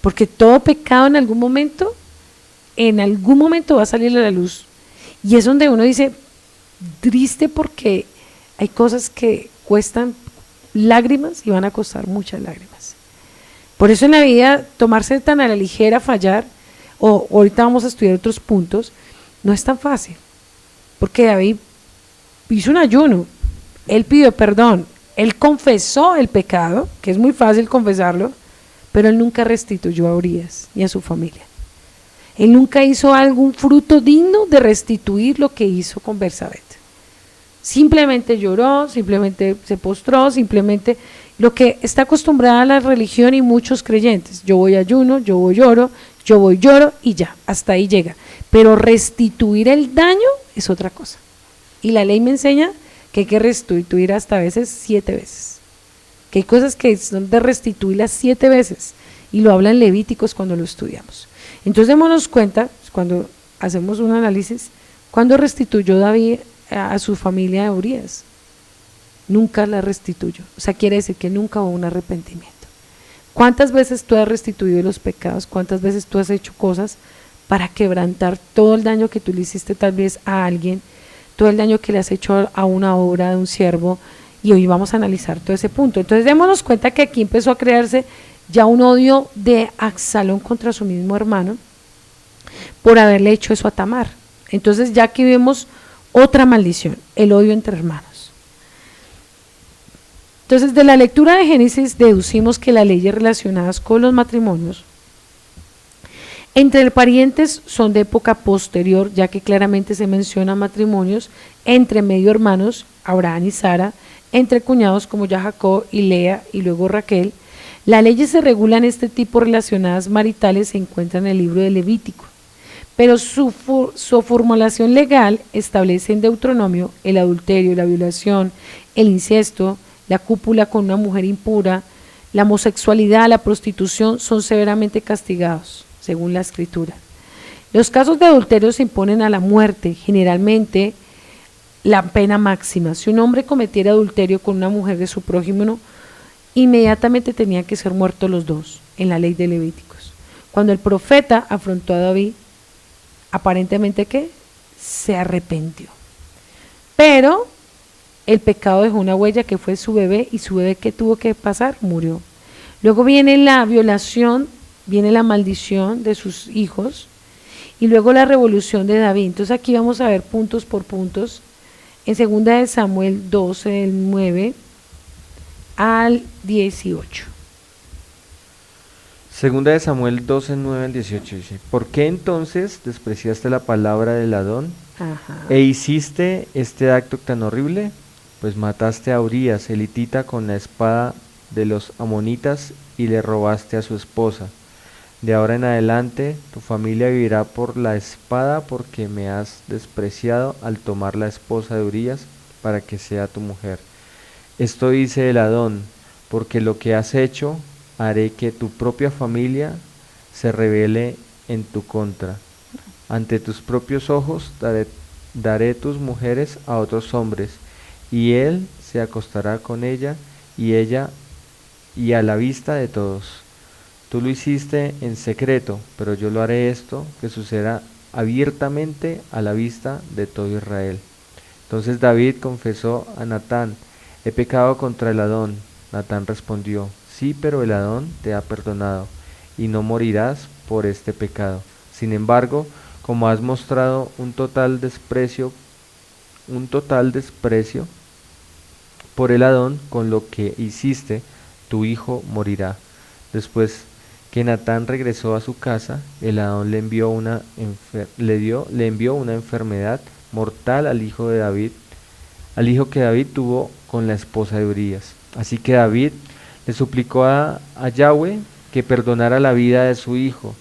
Porque todo pecado en algún momento va a salir a la luz. Y es donde uno dice, triste, porque hay cosas que cuestan lágrimas y van a costar muchas lágrimas. Por eso en la vida, tomarse tan a la ligera, fallar, o ahorita vamos a estudiar otros puntos, no es tan fácil. Porque David hizo un ayuno, él pidió perdón, él confesó el pecado, que es muy fácil confesarlo, pero él nunca restituyó a Urías ni a su familia. Él nunca hizo algún fruto digno de restituir lo que hizo con Bersabet. Simplemente lloró, simplemente se postró, simplemente lo que está acostumbrada a la religión y muchos creyentes. Yo voy a ayuno, yo voy lloro y ya, hasta ahí llega. Pero restituir el daño es otra cosa. Y la ley me enseña que hay que restituir hasta a veces 7 veces. Que hay cosas que son de restituirlas 7 veces. Y lo habla en Levíticos cuando lo estudiamos. Entonces démonos cuenta, cuando hacemos un análisis, cuando restituyó David a su familia de Urías. Nunca la restituyó. O sea, quiere decir que nunca hubo un arrepentimiento. ¿Cuántas veces tú has restituido los pecados? ¿Cuántas veces tú has hecho cosas para quebrantar todo el daño que tú le hiciste tal vez a alguien? Todo el daño que le has hecho a una obra de un siervo, y hoy vamos a analizar todo ese punto. Entonces démonos cuenta que aquí empezó a crearse ya un odio de Absalón contra su mismo hermano por haberle hecho eso a Tamar. Entonces ya aquí vemos otra maldición, el odio entre hermanos. Entonces de la lectura de Génesis deducimos que las leyes relacionadas con los matrimonios entre parientes son de época posterior, ya que claramente se menciona matrimonios entre medio hermanos, Abraham y Sara, entre cuñados como ya Jacob y Lea y luego Raquel. Las leyes se regulan este tipo relacionadas maritales se encuentran en el libro de Levítico, pero su formulación legal establece en Deuteronomio el adulterio, la violación, el incesto, la cópula con una mujer impura, la homosexualidad, la prostitución son severamente castigados, según la escritura. Los casos de adulterio se imponen a la muerte, generalmente la pena máxima. Si un hombre cometiera adulterio con una mujer de su prójimo, inmediatamente tenían que ser muertos los dos, en la ley de Levíticos. Cuando el profeta afrontó a David, aparentemente ¿qué? Se arrepintió. Pero el pecado dejó una huella que fue su bebé, y su bebé, ¿qué tuvo que pasar? Murió. Luego viene la violación, viene la maldición de sus hijos, y luego la revolución de David. Entonces aquí vamos a ver puntos por puntos. En 2 de Samuel 12, del 9 al 18. Segunda de Samuel 12, 9 al 18 dice, ¿por qué entonces despreciaste la palabra del Adón e hiciste este acto tan horrible? Pues mataste a Urías, elitita, con la espada de los amonitas y le robaste a su esposa. De ahora en adelante tu familia vivirá por la espada porque me has despreciado al tomar la esposa de Urías para que sea tu mujer. Esto dice el Adón, porque lo que has hecho haré que tu propia familia se rebele en tu contra. Ante tus propios ojos daré tus mujeres a otros hombres, y él se acostará con ella y a la vista de todos. Tú lo hiciste en secreto, pero yo lo haré esto, que suceda abiertamente a la vista de todo Israel. Entonces David confesó a Natán, he pecado contra el Adón. Natán respondió, sí, pero el Adón te ha perdonado, y no morirás por este pecado. Sin embargo, como has mostrado un total desprecio por el Adón, con lo que hiciste, tu hijo morirá. Después que Natán regresó a su casa, el Adón le envió una enfermedad mortal al hijo que David tuvo con la esposa de Urías. Así que David le suplicó a Yahweh que perdonara la vida de su hijo,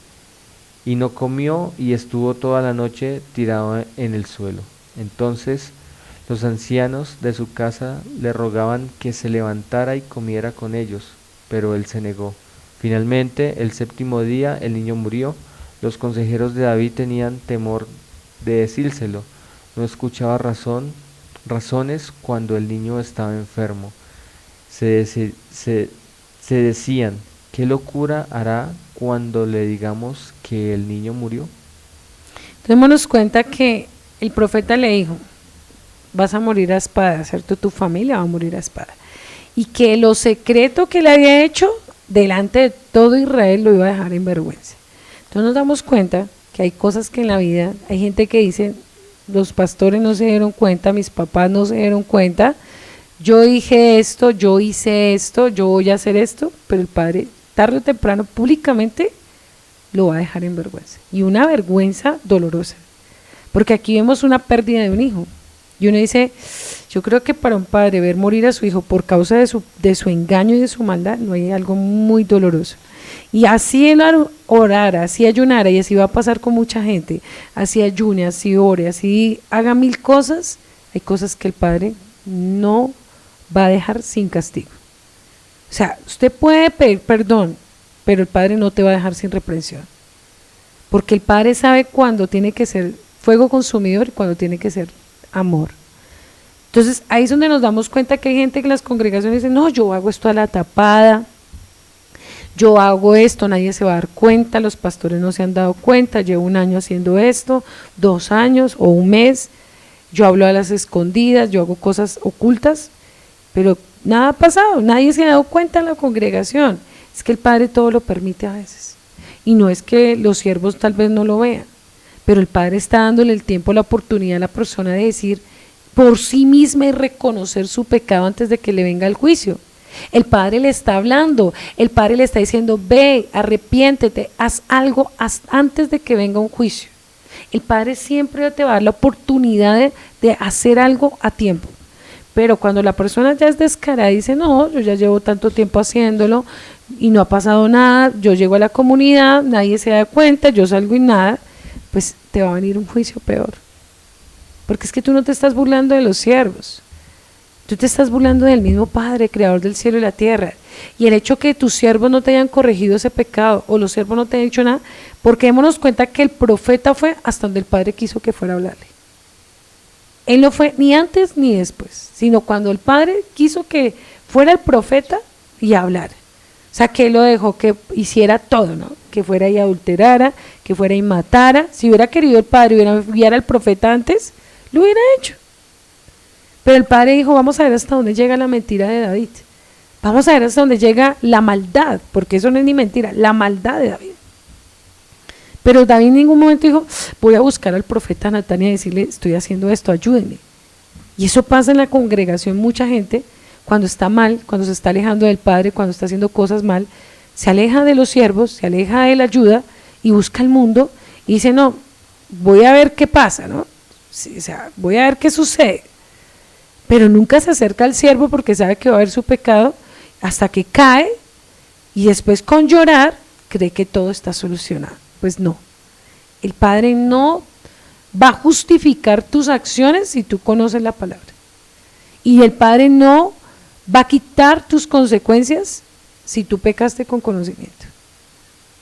y no comió y estuvo toda la noche tirado en el suelo. Entonces los ancianos de su casa le rogaban que se levantara y comiera con ellos, pero él se negó. Finalmente, el séptimo día, el niño murió. Los consejeros de David tenían temor de decírselo. No escuchaba razones cuando el niño estaba enfermo. Se decían, ¿qué locura hará cuando le digamos que el niño murió? Démonos cuenta que el profeta le dijo, vas a morir a espada, ¿cierto? Tu familia va a morir a espada. Y que lo secreto que le había hecho delante de todo Israel lo iba a dejar en vergüenza. Entonces nos damos cuenta que hay cosas que en la vida, hay gente que dice, los pastores no se dieron cuenta, mis papás no se dieron cuenta, yo dije esto, yo hice esto, yo voy a hacer esto, pero el padre tarde o temprano públicamente lo va a dejar en vergüenza. Y una vergüenza dolorosa, porque aquí vemos una pérdida de un hijo. Y uno dice, yo creo que para un padre ver morir a su hijo por causa de su engaño y de su maldad, no hay algo muy doloroso. Y así él orara, así ayunara, y así va a pasar con mucha gente, así ayune, así ore, así haga mil cosas, hay cosas que el padre no va a dejar sin castigo. O sea, usted puede pedir perdón, pero el padre no te va a dejar sin reprensión. Porque el padre sabe cuándo tiene que ser fuego consumidor y cuándo tiene que ser amor. Entonces ahí es donde nos damos cuenta que hay gente que en las congregaciones dice, no, yo hago esto a la tapada, yo hago esto, nadie se va a dar cuenta, los pastores no se han dado cuenta, llevo 1 año haciendo esto, 2 años o 1 mes, yo hablo a las escondidas, yo hago cosas ocultas, pero nada ha pasado, nadie se ha dado cuenta en la congregación. Es que el Padre todo lo permite a veces, y no es que los siervos tal vez no lo vean, pero el Padre está dándole el tiempo, la oportunidad a la persona de decir por sí misma y reconocer su pecado antes de que le venga el juicio. El Padre le está hablando, el Padre le está diciendo, ve, arrepiéntete, haz algo antes de que venga un juicio. El Padre siempre te va a dar la oportunidad de hacer algo a tiempo. Pero cuando la persona ya es descarada y dice, no, yo ya llevo tanto tiempo haciéndolo y no ha pasado nada, yo llego a la comunidad, nadie se da cuenta, yo salgo y nada, pues te va a venir un juicio peor. Porque es que tú no te estás burlando de los siervos, tú te estás burlando del mismo Padre, creador del cielo y la tierra. Y el hecho que tus siervos no te hayan corregido ese pecado, o los siervos no te hayan dicho nada, porque démonos cuenta que el profeta fue hasta donde el Padre quiso que fuera a hablarle. Él no fue ni antes ni después, sino cuando el Padre quiso que fuera el profeta y hablar. O sea, que él lo dejó que hiciera todo, ¿no? Que fuera y adulterara, que fuera y matara. Si hubiera querido el Padre hubiera enviado al profeta antes, lo hubiera hecho. Pero el Padre dijo, vamos a ver hasta dónde llega la mentira de David. Vamos a ver hasta dónde llega la maldad, porque eso no es ni mentira, la maldad de David. Pero David en ningún momento dijo, voy a buscar al profeta Natán y a decirle, estoy haciendo esto, ayúdenme. Y eso pasa en la congregación, mucha gente, cuando está mal, cuando se está alejando del Padre, cuando está haciendo cosas mal, se aleja de los siervos, se aleja de la ayuda y busca el mundo y dice, no, voy a ver qué pasa, ¿no? Sí, o sea, voy a ver qué sucede. Pero nunca se acerca al siervo porque sabe que va a haber su pecado hasta que cae y después con llorar cree que todo está solucionado. Pues no, el Padre no va a justificar tus acciones si tú conoces la palabra. Y el Padre no va a quitar tus consecuencias si tú pecaste con conocimiento.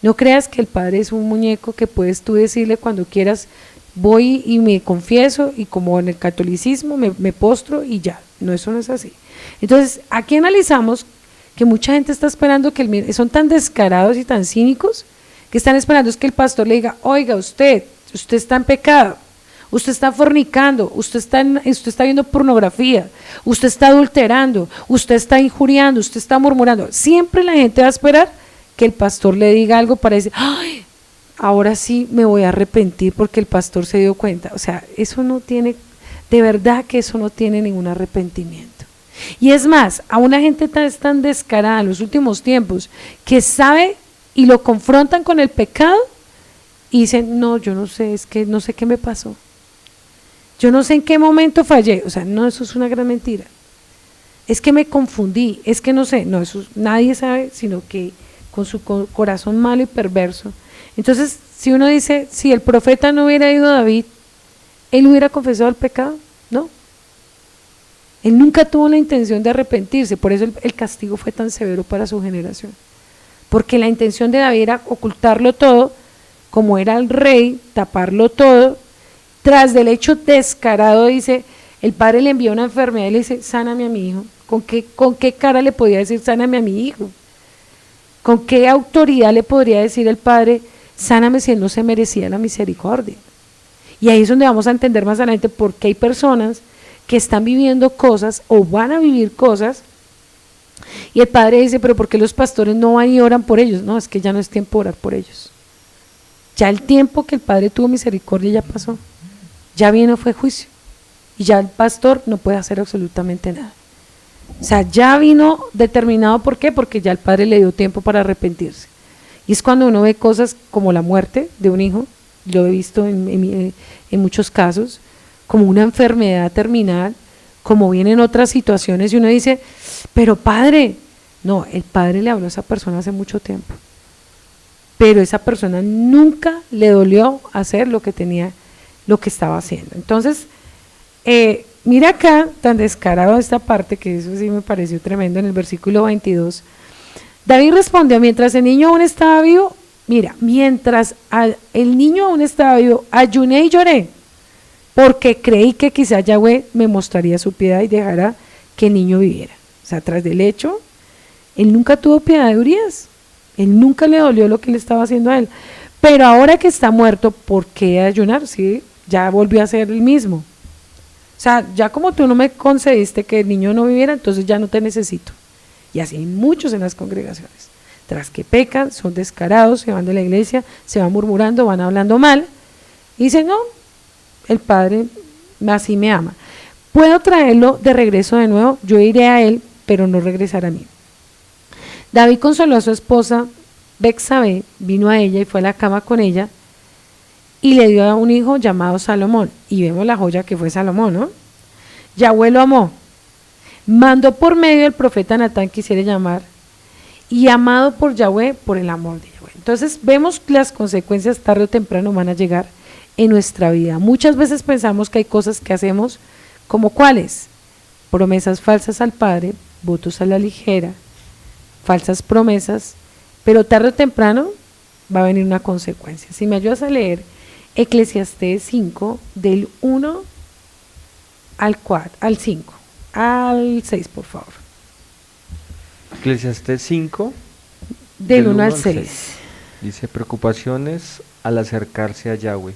No creas que el Padre es un muñeco que puedes tú decirle cuando quieras, voy y me confieso y como en el catolicismo me postro y ya. No, eso no es así. Entonces, aquí analizamos que mucha gente está esperando son tan descarados y tan cínicos que están esperando es que el pastor le diga, oiga, usted está en pecado, usted está fornicando, usted está viendo pornografía, usted está adulterando, usted está injuriando, usted está murmurando. Siempre la gente va a esperar que el pastor le diga algo para decir, ay, ahora sí me voy a arrepentir porque el pastor se dio cuenta. O sea, eso no tiene, de verdad que eso no tiene ningún arrepentimiento. Y es más, a una gente tan descarada en los últimos tiempos que sabe y lo confrontan con el pecado y dicen, no, yo no sé, es que no sé qué me pasó. Yo no sé en qué momento fallé. O sea, no, eso es una gran mentira. Es que me confundí, es que no sé, no, eso nadie sabe, sino que con su corazón malo y perverso. Entonces, si uno dice, si el profeta no hubiera ido a David, ¿él hubiera confesado el pecado? No. Él nunca tuvo la intención de arrepentirse, por eso el castigo fue tan severo para su generación. Porque la intención de David era ocultarlo todo, como era el rey, taparlo todo. Tras del hecho descarado, dice, el padre le envió una enfermedad y le dice, sáname a mi hijo. ¿Con qué cara le podía decir, sáname a mi hijo? ¿Con qué autoridad le podría decir el padre, sáname si él no se merecía la misericordia? Y ahí es donde vamos a entender más adelante por qué hay personas que están viviendo cosas o van a vivir cosas y el padre dice, pero ¿por qué los pastores no van y oran por ellos? No, es que ya no es tiempo de orar por ellos. Ya el tiempo que el padre tuvo misericordia ya pasó, ya vino, fue juicio y ya el pastor no puede hacer absolutamente nada. O sea, ya vino determinado, ¿por qué? Porque ya el padre le dio tiempo para arrepentirse. Y es cuando uno ve cosas como la muerte de un hijo, lo he visto en muchos casos, como una enfermedad terminal, como vienen otras situaciones y uno dice, pero padre, no, el padre le habló a esa persona hace mucho tiempo, pero esa persona nunca le dolió hacer lo que estaba haciendo. Entonces, mira acá, tan descarado esta parte, que eso sí me pareció tremendo, en el versículo 22, David respondió, mientras el niño aún estaba vivo, mira, mientras el niño aún estaba vivo, ayuné y lloré, porque creí que quizá Yahweh me mostraría su piedad y dejara que el niño viviera. O sea, tras del hecho, él nunca tuvo piedad de Urías, él nunca le dolió lo que le estaba haciendo a él, pero ahora que está muerto, ¿por qué ayunar? Sí, ya volvió a ser el mismo. O sea, ya como tú no me concediste que el niño no viviera, entonces ya no te necesito. Y así hay muchos en las congregaciones. Tras que pecan, son descarados, se van de la iglesia, se van murmurando, van hablando mal, y dicen, no, el Padre así me ama. Puedo traerlo de regreso de nuevo, yo iré a él, pero no regresará a mí. David consoló a su esposa Betsabé, vino a ella y fue a la cama con ella, y le dio a un hijo llamado Salomón. Y vemos la joya que fue Salomón, ¿no? Yahweh lo amó, mandó por medio del profeta Natán, quisiera llamar, y amado por Yahweh, por el amor de Yahweh. Entonces vemos que las consecuencias tarde o temprano van a llegar en nuestra vida. Muchas veces pensamos que hay cosas que hacemos, como cuáles, promesas falsas al Padre, votos a la ligera, falsas promesas, pero tarde o temprano va a venir una consecuencia. Si me ayudas a leer Eclesiastés 5, del 1 al 5, al 6, por favor. Eclesiastés 5, del 1 al 6. Dice, preocupaciones al acercarse a Yahweh.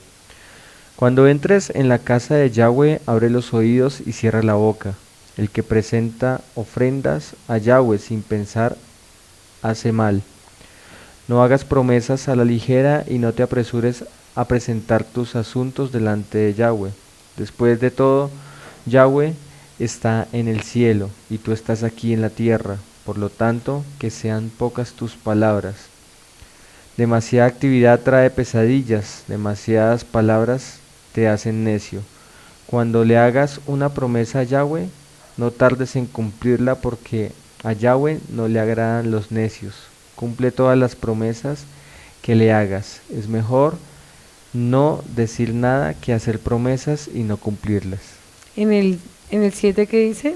Cuando entres en la casa de Yahweh, abre los oídos y cierra la boca. El que presenta ofrendas a Yahweh sin pensar hace mal. No hagas promesas a la ligera y no te apresures a presentar tus asuntos delante de Yahweh. Después de todo, Yahweh está en el cielo y tú estás aquí en la tierra. Por lo tanto, que sean pocas tus palabras. Demasiada actividad trae pesadillas, demasiadas palabras te hacen necio. Cuando le hagas una promesa a Yahweh, no tardes en cumplirla porque A Yahweh no le agradan los necios. Cumple todas las promesas que le hagas. Es mejor no decir nada que hacer promesas y no cumplirlas. En el 7, ¿qué dice?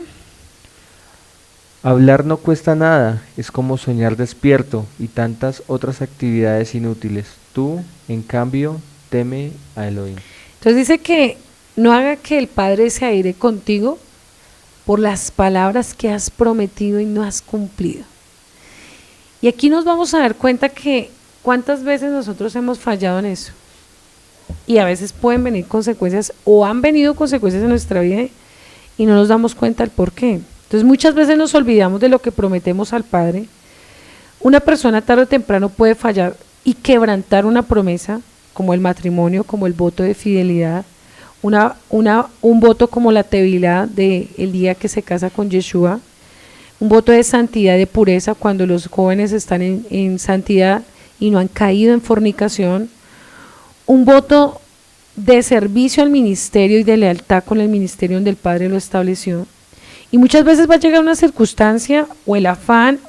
Hablar no cuesta nada, es como soñar despierto y tantas otras actividades inútiles. Tú, en cambio, teme a Elohim. Entonces dice que no haga que el Padre se aire contigo por las palabras que has prometido y no has cumplido. Y aquí nos vamos a dar cuenta que cuántas veces nosotros hemos fallado en eso. Y a veces pueden venir consecuencias o han venido consecuencias en nuestra vida y no nos damos cuenta del por qué. Entonces muchas veces nos olvidamos de lo que prometemos al Padre. Una persona tarde o temprano puede fallar y quebrantar una promesa, como el matrimonio, como el voto de fidelidad, un voto como la tevilá del día que se casa con Yeshua, un voto de santidad, de pureza, cuando los jóvenes están en santidad y no han caído en fornicación, un voto de servicio al ministerio y de lealtad con el ministerio donde el Padre lo estableció. Y muchas veces va a llegar una circunstancia o el afán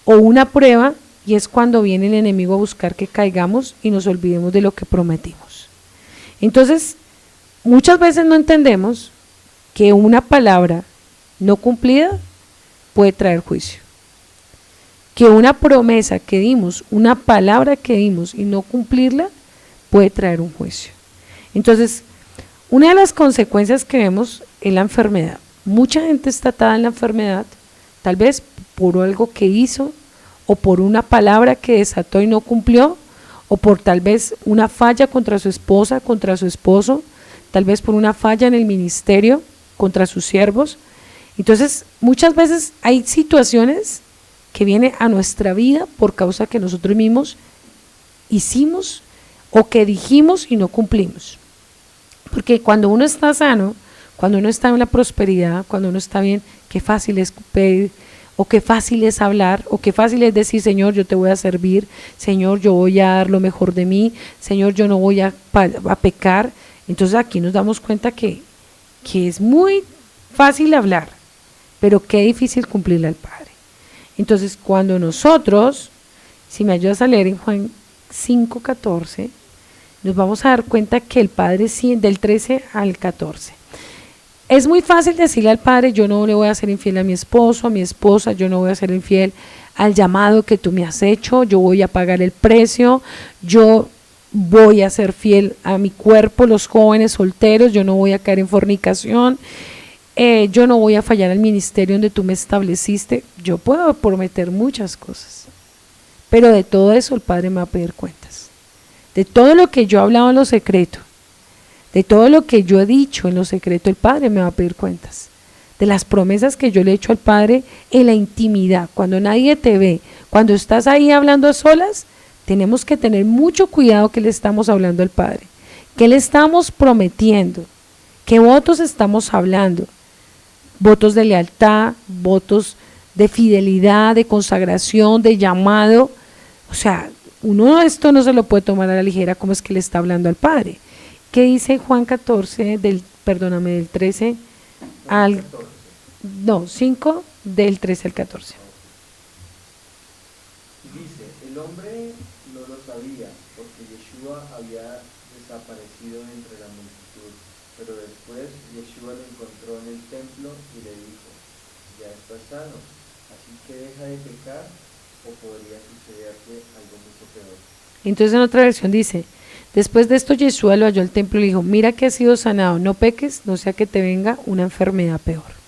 o una prueba y es cuando viene el enemigo a buscar que caigamos y nos olvidemos de lo que prometimos. Entonces, muchas veces no entendemos que una palabra no cumplida puede traer juicio. Que una promesa que dimos, una palabra que dimos y no cumplirla puede traer un juicio. Entonces, una de las consecuencias que vemos es la enfermedad. Mucha gente está atada en la enfermedad, tal vez por algo que hizo, o por una palabra que desató y no cumplió, o por tal vez una falla contra su esposa, contra su esposo, tal vez por una falla en el ministerio, contra sus siervos. Entonces, muchas veces hay situaciones que vienen a nuestra vida por causa que nosotros mismos hicimos o que dijimos y no cumplimos. Porque cuando uno está sano, cuando uno está en la prosperidad, cuando uno está bien, qué fácil es pedir, o qué fácil es hablar, o qué fácil es decir, Señor, yo te voy a servir, Señor, yo voy a dar lo mejor de mí, Señor, yo no voy a pecar. Entonces aquí nos damos cuenta que es muy fácil hablar, pero qué difícil cumplirle al Padre. Entonces cuando nosotros, si me ayudas a leer en Juan 5:14, nos vamos a dar cuenta que el Padre, del 13 al 14, es muy fácil decirle al Padre, yo no le voy a ser infiel a mi esposo, a mi esposa, yo no voy a ser infiel al llamado que tú me has hecho, yo voy a pagar el precio, yo voy a ser fiel a mi cuerpo, los jóvenes solteros, yo no voy a caer en fornicación, yo no voy a fallar al ministerio donde tú me estableciste. Yo puedo prometer muchas cosas, pero de todo eso el Padre me va a pedir cuentas, de todo lo que yo he hablado en lo secreto, de todo lo que yo he dicho en lo secreto, el Padre me va a pedir cuentas. De las promesas que yo le he hecho al Padre en la intimidad, cuando nadie te ve, cuando estás ahí hablando a solas, tenemos que tener mucho cuidado que le estamos hablando al Padre, que le estamos prometiendo, qué votos estamos hablando, votos de lealtad, votos de fidelidad, de consagración, de llamado. O sea, uno esto no se lo puede tomar a la ligera como es que le está hablando al Padre. ¿Qué dice Juan 14, del 13 al... No, 5, del 13 al 14. Dice, el hombre no lo sabía, porque Yeshua había desaparecido entre la multitud, pero después Yeshua lo encontró en el templo y le dijo, ya estás sano, así que deja de pecar o podría sucederte algo mucho peor. Entonces en otra versión dice, después de esto Yeshua lo halló al templo y le dijo, mira que has sido sanado, no peques, no sea que te venga una enfermedad peor.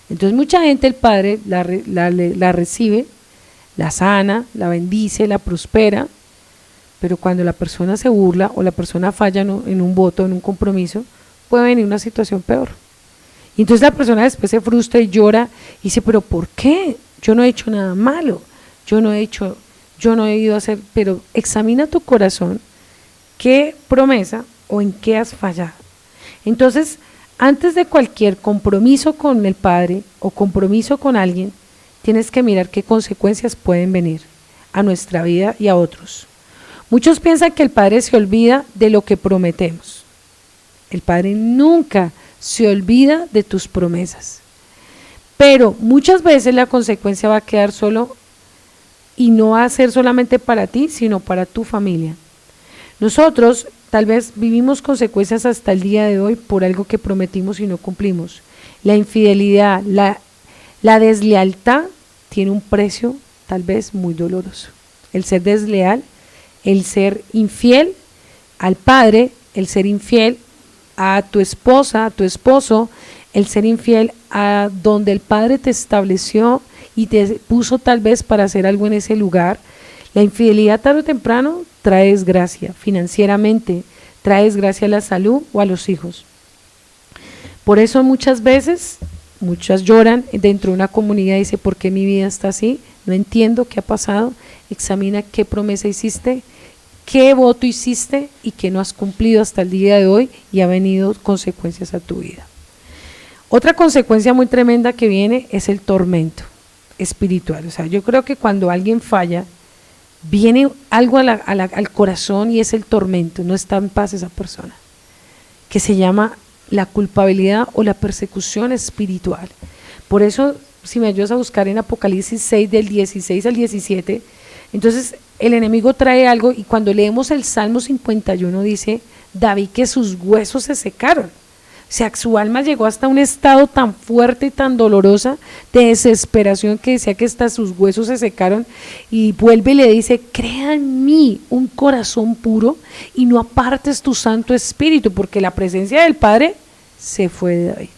Entonces mucha gente el Padre la recibe, la sana, la bendice, la prospera, pero cuando la persona se burla o la persona falla en un voto, en un compromiso, puede venir una situación peor. Y entonces la persona después se frustra y llora y dice, pero ¿por qué? Yo no he hecho nada malo, yo no he ido a hacer, pero examina tu corazón, qué promesa o en qué has fallado. Entonces, antes de cualquier compromiso con el Padre o compromiso con alguien, tienes que mirar qué consecuencias pueden venir a nuestra vida y a otros. Muchos piensan que el Padre se olvida de lo que prometemos. El Padre nunca se olvida de tus promesas. Pero muchas veces la consecuencia va a quedar solo y no va a ser solamente para ti, sino para tu familia. Nosotros tal vez vivimos consecuencias hasta el día de hoy por algo que prometimos y no cumplimos. La infidelidad, la deslealtad tiene un precio tal vez muy doloroso. El ser desleal, el ser infiel al padre, el ser infiel a tu esposa, a tu esposo, el ser infiel a donde el padre te estableció y te puso tal vez para hacer algo en ese lugar. La infidelidad tarde o temprano trae desgracia financieramente, trae desgracia a la salud o a los hijos. Por eso muchas veces, muchas lloran dentro de una comunidad y dicen, ¿por qué mi vida está así? No entiendo qué ha pasado. Examina qué promesa hiciste, qué voto hiciste y qué no has cumplido hasta el día de hoy y ha venido consecuencias a tu vida. Otra consecuencia muy tremenda que viene es el tormento espiritual. O sea, yo creo que cuando alguien falla, viene algo al corazón y es el tormento, no está en paz esa persona, que se llama la culpabilidad o la persecución espiritual. Por eso, si me ayudas a buscar en Apocalipsis 6 del 16 al 17, entonces el enemigo trae algo y cuando leemos el Salmo 51 dice David que sus huesos se secaron. O sea, su alma llegó hasta un estado tan fuerte y tan dolorosa de desesperación que decía que hasta sus huesos se secaron y vuelve y le dice, crea en mí un corazón puro y no apartes tu Santo Espíritu, porque la presencia del Padre se fue de David.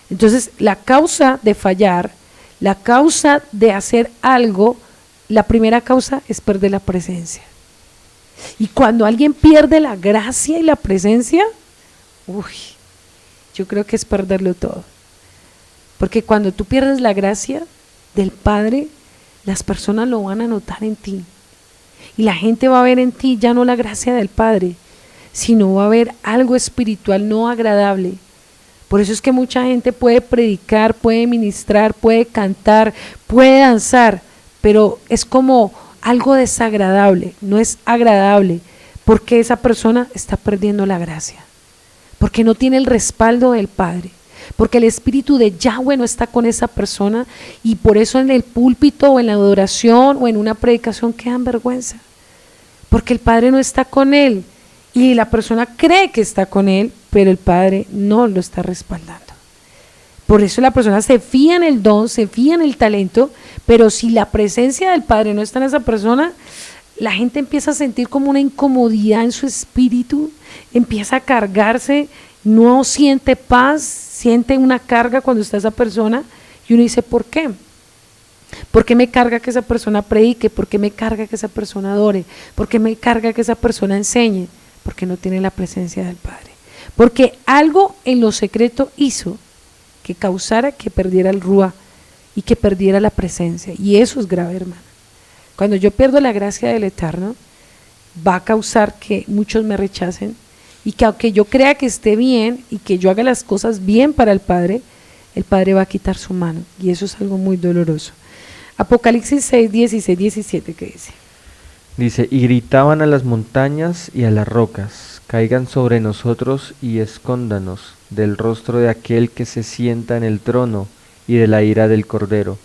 Entonces, la causa de fallar, la causa de hacer algo, la primera causa es perder la presencia. Y cuando alguien pierde la gracia y la presencia, yo creo que es perderlo todo. Porque cuando tú pierdes la gracia del Padre, las personas lo van a notar en ti. Y la gente va a ver en ti ya no la gracia del Padre, sino va a ver algo espiritual no agradable. Por eso es que mucha gente puede predicar, puede ministrar, puede cantar, puede danzar, pero es como algo desagradable, no es agradable, porque esa persona está perdiendo la gracia. Porque no tiene el respaldo del Padre, porque el Espíritu de Yahweh no está con esa persona y por eso en el púlpito o en la adoración o en una predicación quedan vergüenza, porque el Padre no está con él y la persona cree que está con él, pero el Padre no lo está respaldando. Por eso la persona se fía en el don, se fía en el talento, pero si la presencia del Padre no está en esa persona, la gente empieza a sentir como una incomodidad en su espíritu, empieza a cargarse, no siente paz, siente una carga cuando está esa persona y uno dice, ¿por qué? ¿Por qué me carga que esa persona predique? ¿Por qué me carga que esa persona adore? ¿Por qué me carga que esa persona enseñe? Porque no tiene la presencia del Padre. Porque algo en lo secreto hizo que causara que perdiera el Ruach y que perdiera la presencia. Y eso es grave, hermano. Cuando yo pierdo la gracia del Eterno, va a causar que muchos me rechacen y que aunque yo crea que esté bien y que yo haga las cosas bien para el Padre va a quitar su mano y eso es algo muy doloroso. Apocalipsis 6, 16, 17, ¿qué dice? Dice, y gritaban a las montañas y a las rocas, caigan sobre nosotros y escóndanos del rostro de aquel que se sienta en el trono y de la ira del Cordero,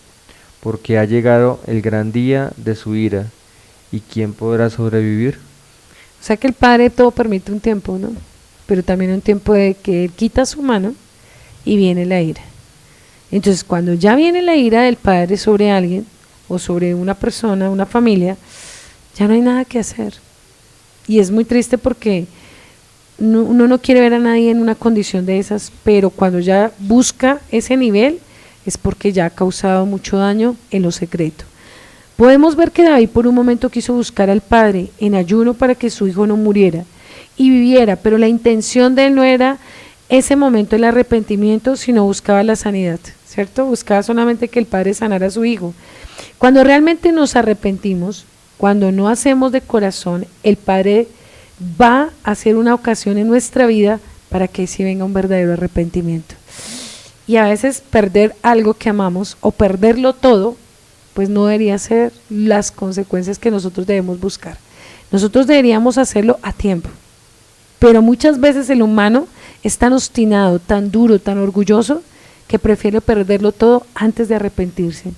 porque ha llegado el gran día de su ira, ¿y quién podrá sobrevivir? O sea que el Padre todo permite un tiempo, ¿no? Pero también un tiempo de que Él quita su mano y viene la ira. Entonces cuando ya viene la ira del Padre sobre alguien o sobre una persona, una familia, ya no hay nada que hacer. Y es muy triste porque uno no quiere ver a nadie en una condición de esas, pero cuando ya busca ese nivel es porque ya ha causado mucho daño en lo secreto. Podemos ver que David por un momento quiso buscar al Padre en ayuno para que su hijo no muriera y viviera, pero la intención de él no era ese momento el arrepentimiento, sino buscaba la sanidad, ¿cierto? Buscaba solamente que el Padre sanara a su hijo. Cuando realmente nos arrepentimos, cuando no hacemos de corazón, el Padre va a hacer una ocasión en nuestra vida para que sí venga un verdadero arrepentimiento. Y a veces perder algo que amamos o perderlo todo, pues no debería ser las consecuencias que nosotros debemos buscar. Nosotros deberíamos hacerlo a tiempo, pero muchas veces el humano es tan obstinado, tan duro, tan orgulloso, que prefiere perderlo todo antes de arrepentirse.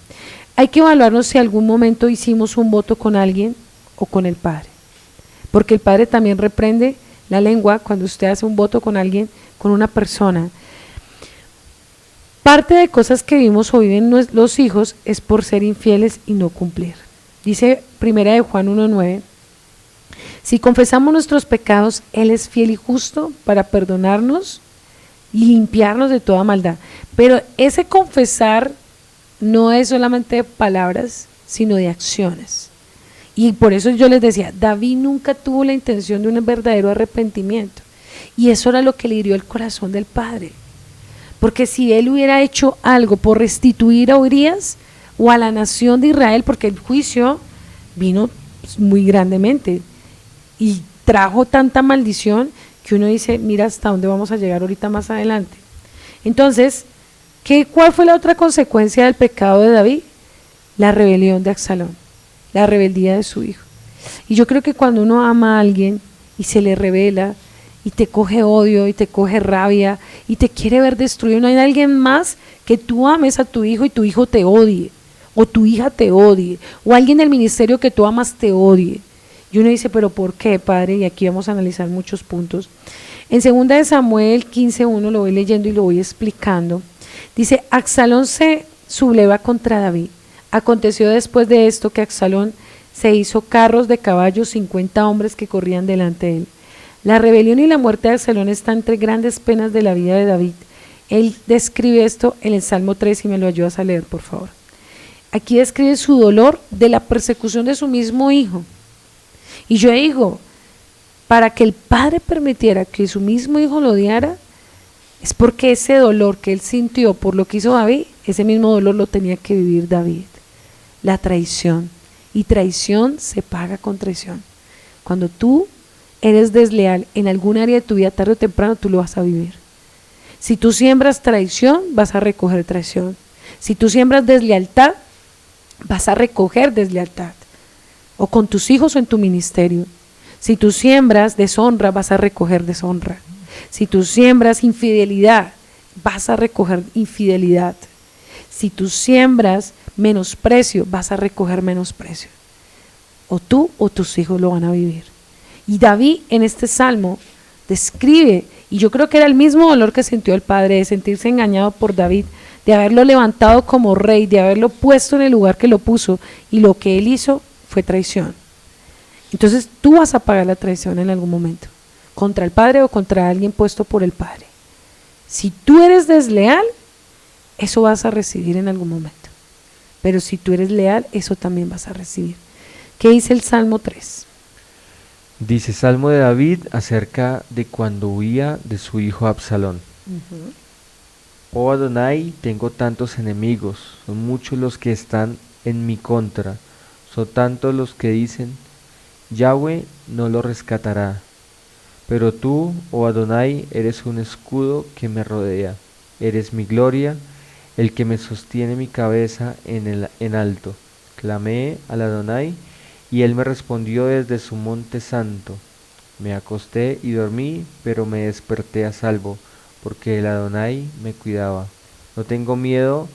Hay que evaluarnos si algún momento hicimos un voto con alguien o con el Padre, porque el Padre también reprende la lengua cuando usted hace un voto con alguien, con una persona. Parte de cosas que vimos o viven los hijos es por ser infieles y no cumplir. Dice 1 de Juan 1:9, si confesamos nuestros pecados, Él es fiel y justo para perdonarnos y limpiarnos de toda maldad. Pero ese confesar no es solamente de palabras, sino de acciones. Y por eso yo les decía, David nunca tuvo la intención de un verdadero arrepentimiento. Y eso era lo que le hirió el corazón del Padre. Porque si él hubiera hecho algo por restituir a Urías o a la nación de Israel, porque el juicio vino muy grandemente y trajo tanta maldición que uno dice, mira hasta dónde vamos a llegar ahorita más adelante. Entonces, ¿cuál fue la otra consecuencia del pecado de David? La rebelión de Absalón, la rebeldía de su hijo. Y yo creo que cuando uno ama a alguien y se le revela y te coge odio y te coge rabia y te quiere ver destruido, no hay alguien más que tú ames a tu hijo y tu hijo te odie, o tu hija te odie, o alguien del ministerio que tú amas te odie. Y uno dice, pero ¿por qué, Padre? Y aquí vamos a analizar muchos puntos. En 2 de Samuel 15:1 lo voy leyendo y lo voy explicando. Dice, Absalón se subleva contra David. Aconteció después de esto que Absalón se hizo carros de caballos, 50 hombres que corrían delante de él. La rebelión y la muerte de Absalón está entre grandes penas de la vida de David. Él describe esto en el Salmo 3, y me lo ayudas a leer, por favor. Aquí describe su dolor de la persecución de su mismo hijo. Y yo digo, para que el padre permitiera que su mismo hijo lo odiara, es porque ese dolor que él sintió por lo que hizo David, ese mismo dolor lo tenía que vivir David. La traición. Y traición se paga con traición. Cuando tú eres desleal en algún área de tu vida, tarde o temprano tú lo vas a vivir. Si tú siembras traición, vas a recoger traición. Si tú siembras deslealtad, vas a recoger deslealtad. O con tus hijos o en tu ministerio. Si tú siembras deshonra, vas a recoger deshonra. Si tú siembras infidelidad, vas a recoger infidelidad. Si tú siembras menosprecio, vas a recoger menosprecio. O tú o tus hijos lo van a vivir. Y David en este salmo describe, y yo creo que era el mismo dolor que sintió el padre de sentirse engañado por David, de haberlo levantado como rey, de haberlo puesto en el lugar que lo puso, y lo que él hizo fue traición. Entonces tú vas a pagar la traición en algún momento, contra el padre o contra alguien puesto por el padre. Si tú eres desleal, eso vas a recibir en algún momento. Pero si tú eres leal, eso también vas a recibir. ¿Qué dice el Salmo 3? Dice Salmo de David acerca de cuando huía de su hijo Absalón. Oh Adonai, tengo tantos enemigos, son muchos los que están en mi contra, son tantos los que dicen, Yahweh no lo rescatará. Pero tú, oh Adonai, eres un escudo que me rodea, eres mi gloria, el que me sostiene mi cabeza en alto. Clamé al Adonai, y él me respondió desde su monte santo. Me acosté y dormí, pero me desperté a salvo, porque el Adonai me cuidaba. No tengo miedo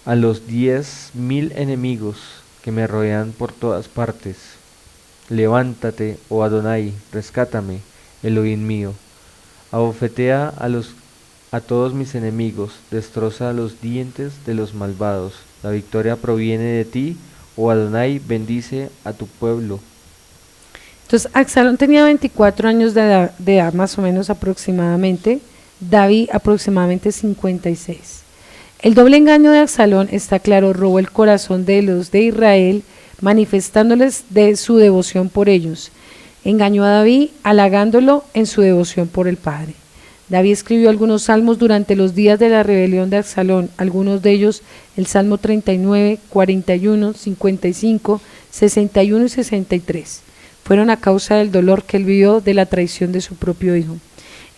a los 10,000 enemigos que me rodean por todas partes. Levántate, oh Adonai, rescátame, Elohim mío. Abofetea a todos mis enemigos, destroza los dientes de los malvados. La victoria proviene de ti, oh Adonai, bendice a tu pueblo. Entonces, Absalón tenía 24 años de edad, más o menos aproximadamente. David aproximadamente 56. El doble engaño de Absalón, está claro, robó el corazón de los de Israel, manifestándoles de su devoción por ellos. Engañó a David, halagándolo en su devoción por el Padre. David escribió algunos salmos durante los días de la rebelión de Absalón, algunos de ellos el Salmo 39, 41, 55, 61 y 63. Fueron a causa del dolor que él vivió de la traición de su propio hijo.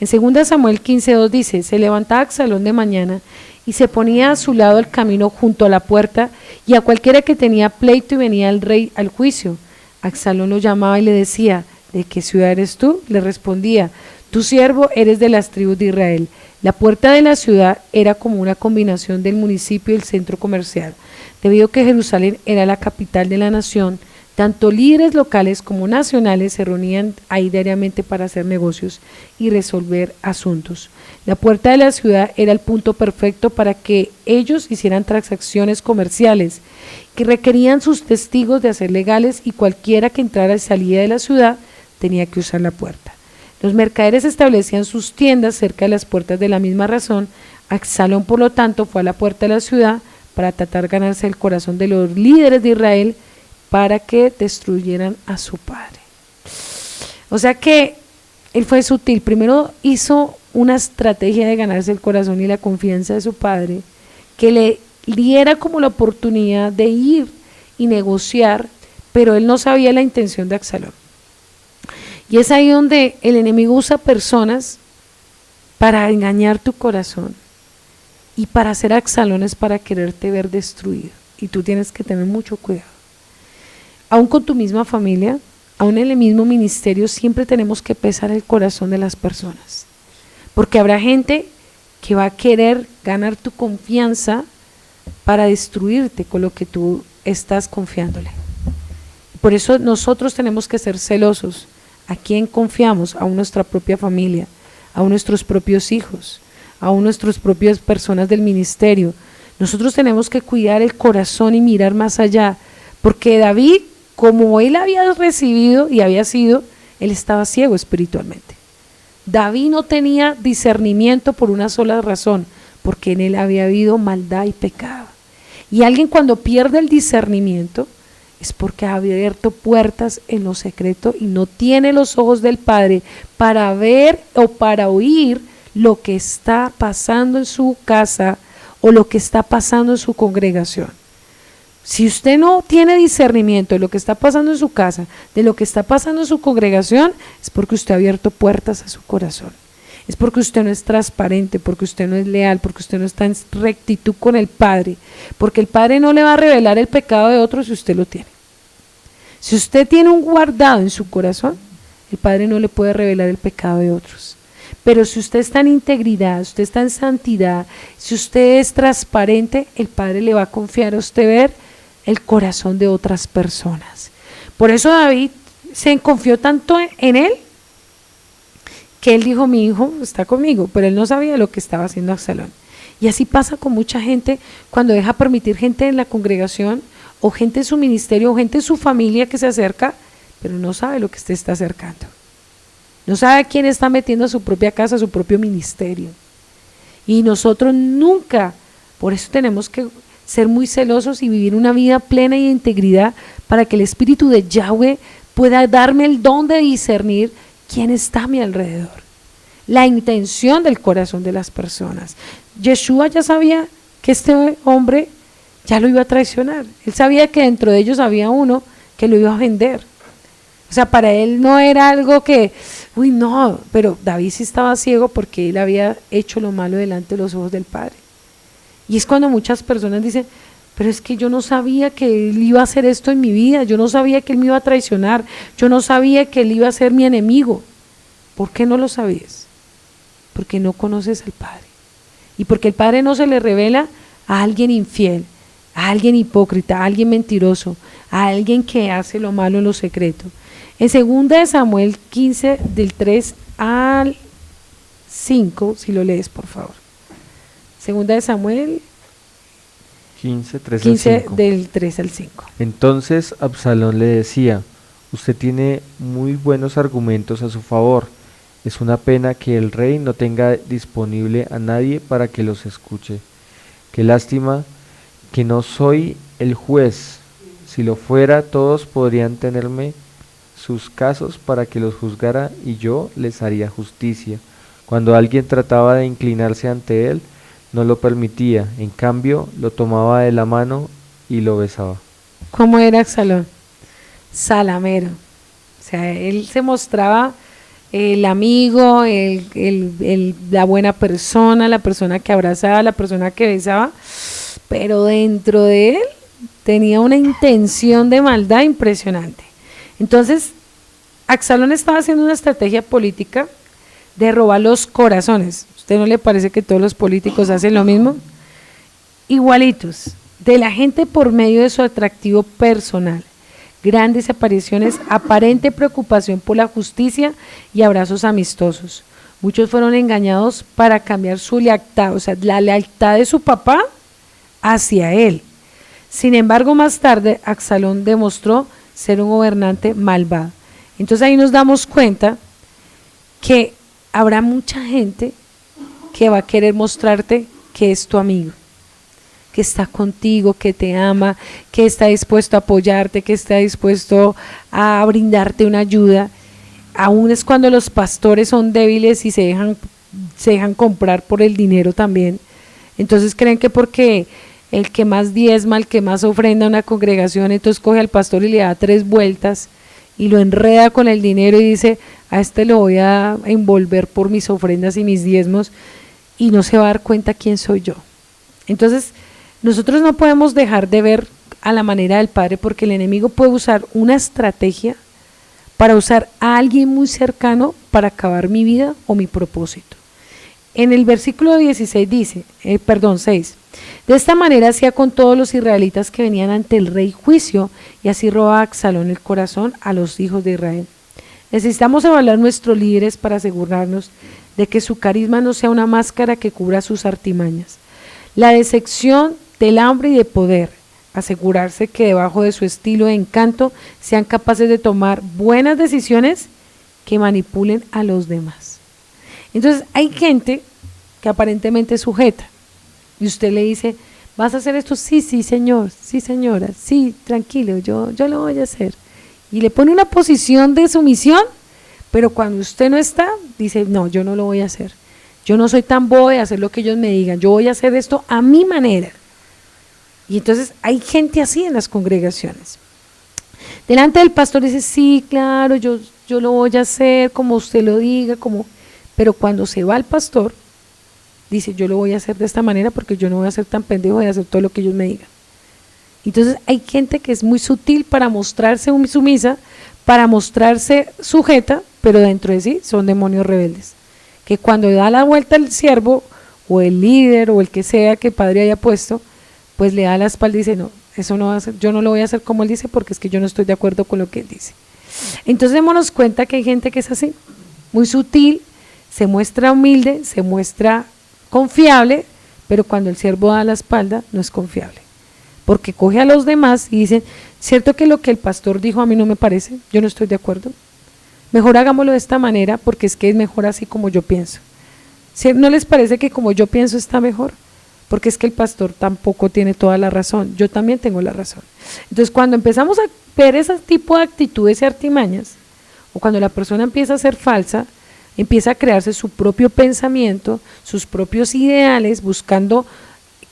En 2 Samuel 15:2 dice, se levantaba Absalón de mañana y se ponía a su lado el camino junto a la puerta, y a cualquiera que tenía pleito y venía el rey al juicio, Absalón lo llamaba y le decía, ¿de qué ciudad eres tú? Le respondía, Tu siervo eres de las tribus de Israel. La puerta de la ciudad era como una combinación del municipio y el centro comercial. Debido a que Jerusalén era la capital de la nación, tanto líderes locales como nacionales se reunían ahí diariamente para hacer negocios y resolver asuntos. La puerta de la ciudad era el punto perfecto para que ellos hicieran transacciones comerciales que requerían sus testigos de hacer legales, y cualquiera que entrara y salía de la ciudad tenía que usar la puerta. Los mercaderes establecían sus tiendas cerca de las puertas. De la misma razón, Absalón, por lo tanto, fue a la puerta de la ciudad para tratar de ganarse el corazón de los líderes de Israel para que destruyeran a su padre. O sea que él fue sutil. Primero hizo una estrategia de ganarse el corazón y la confianza de su padre, que le diera como la oportunidad de ir y negociar, pero él no sabía la intención de Absalón. Y es ahí donde el enemigo usa personas para engañar tu corazón y para hacer Absalones, para quererte ver destruido. Y tú tienes que tener mucho cuidado. Aún con tu misma familia, aún en el mismo ministerio, siempre tenemos que pesar el corazón de las personas. Porque habrá gente que va a querer ganar tu confianza para destruirte con lo que tú estás confiándole. Por eso nosotros tenemos que ser celosos. ¿A quién confiamos? A nuestra propia familia, a nuestros propios hijos, a nuestras propias personas del ministerio. Nosotros tenemos que cuidar el corazón y mirar más allá, porque David, como él había recibido y había sido, él estaba ciego espiritualmente. David no tenía discernimiento por una sola razón, porque en él había habido maldad y pecado. Y alguien cuando pierde el discernimiento es porque ha abierto puertas en lo secreto y no tiene los ojos del Padre para ver o para oír lo que está pasando en su casa o lo que está pasando en su congregación. Si usted no tiene discernimiento de lo que está pasando en su casa, de lo que está pasando en su congregación, es porque usted ha abierto puertas a su corazón. Es porque usted no es transparente, porque usted no es leal, porque usted no está en rectitud con el Padre, porque el Padre no le va a revelar el pecado de otros si usted lo tiene. Si usted tiene un guardado en su corazón, el Padre no le puede revelar el pecado de otros. Pero si usted está en integridad, usted está en santidad, si usted es transparente, el Padre le va a confiar a usted ver el corazón de otras personas. Por eso David se confió tanto en él, que él dijo: mi hijo está conmigo, pero él no sabía lo que estaba haciendo Absalón. Y así pasa con mucha gente cuando deja permitir gente en la congregación, o gente en su ministerio, o gente en su familia que se acerca, pero no sabe lo que usted está acercando. No sabe a quién está metiendo a su propia casa, a su propio ministerio. Y nosotros nunca, por eso tenemos que ser muy celosos y vivir una vida plena y de integridad, para que el Espíritu de Yahweh pueda darme el don de discernir quién está a mi alrededor, la intención del corazón de las personas. Yeshua ya sabía que este hombre ya lo iba a traicionar. Él sabía que dentro de ellos había uno que lo iba a vender. O sea, para él no era algo que, uy, no, pero David sí estaba ciego porque él había hecho lo malo delante de los ojos del Padre. Y es cuando muchas personas dicen: pero es que yo no sabía que él iba a hacer esto en mi vida, yo no sabía que él me iba a traicionar, yo no sabía que él iba a ser mi enemigo. ¿Por qué no lo sabías? Porque no conoces al Padre. Y porque el Padre no se le revela a alguien infiel, a alguien hipócrita, a alguien mentiroso, a alguien que hace lo malo en lo secreto. En 2 Samuel 15, del 3 al 5, si lo lees, por favor. 2 Samuel 15, 3 15 al 5. del 3 al 5. Entonces Absalón le decía: usted tiene muy buenos argumentos a su favor. Es una pena que el rey no tenga disponible a nadie para que los escuche. Qué lástima que no soy el juez. Si lo fuera, todos podrían tenerme sus casos para que los juzgara y yo les haría justicia. Cuando alguien trataba de inclinarse ante él, no lo permitía, en cambio lo tomaba de la mano y lo besaba. ¿Cómo era Absalón? Salamero. O sea, él se mostraba el amigo, la buena persona, la persona que abrazaba, la persona que besaba, pero dentro de él tenía una intención de maldad impresionante. Entonces, Absalón estaba haciendo una estrategia política de robar los corazones. ¿Usted no le parece que todos los políticos hacen lo mismo? Igualitos, de la gente por medio de su atractivo personal, grandes apariciones, aparente preocupación por la justicia y abrazos amistosos. Muchos fueron engañados para cambiar su lealtad, o sea, la lealtad de su papá hacia él. Sin embargo, más tarde, Absalón demostró ser un gobernante malvado. Entonces ahí nos damos cuenta que habrá mucha gente que va a querer mostrarte que es tu amigo, que está contigo, que te ama, que está dispuesto a apoyarte, que está dispuesto a brindarte una ayuda. Aún es cuando los pastores son débiles y se dejan comprar por el dinero también. Entonces creen que porque el que más diezma, el que más ofrenda a una congregación, entonces coge al pastor y le da 3 vueltas y lo enreda con el dinero y dice, a este lo voy a envolver por mis ofrendas y mis diezmos, y no se va a dar cuenta quién soy yo. Entonces nosotros no podemos dejar de ver a la manera del Padre, porque el enemigo puede usar una estrategia para usar a alguien muy cercano para acabar mi vida o mi propósito. En el versículo 16 dice, 6, de esta manera hacía con todos los israelitas que venían ante el rey juicio, y así robaba Absalón el corazón a los hijos de Israel. Necesitamos evaluar nuestros líderes para asegurarnos de que su carisma no sea una máscara que cubra sus artimañas. La decepción del hambre y de poder, asegurarse que debajo de su estilo de encanto sean capaces de tomar buenas decisiones que manipulen a los demás. Entonces hay gente que aparentemente es sujeta y usted le dice, ¿vas a hacer esto? Sí, sí señor, sí señora, sí, tranquilo, yo lo voy a hacer. Y le pone una posición de sumisión, pero cuando usted no está, dice, no, yo no lo voy a hacer. Yo no soy tan bobo de hacer lo que ellos me digan, yo voy a hacer esto a mi manera. Y entonces hay gente así en las congregaciones. Delante del pastor dice, sí, claro, yo lo voy a hacer como usted lo diga, pero cuando se va el pastor, dice, yo lo voy a hacer de esta manera porque yo no voy a ser tan pendejo de hacer todo lo que ellos me digan. Entonces hay gente que es muy sutil para mostrarse sumisa, para mostrarse sujeta, pero dentro de sí son demonios rebeldes, que cuando da la vuelta el siervo o el líder o el que sea que el padre haya puesto, pues le da la espalda y dice, no, eso no va a ser, yo no lo voy a hacer como él dice porque es que yo no estoy de acuerdo con lo que él dice. Entonces démonos cuenta que hay gente que es así, muy sutil, se muestra humilde, se muestra confiable, pero cuando el siervo da la espalda no es confiable, porque coge a los demás y dicen, cierto que lo que el pastor dijo a mí no me parece, yo no estoy de acuerdo, mejor hagámoslo de esta manera porque es que es mejor así como yo pienso. ¿No les parece que como yo pienso está mejor? Porque es que el pastor tampoco tiene toda la razón, yo también tengo la razón. Entonces cuando empezamos a ver ese tipo de actitudes y artimañas, o cuando la persona empieza a ser falsa, empieza a crearse su propio pensamiento, sus propios ideales, buscando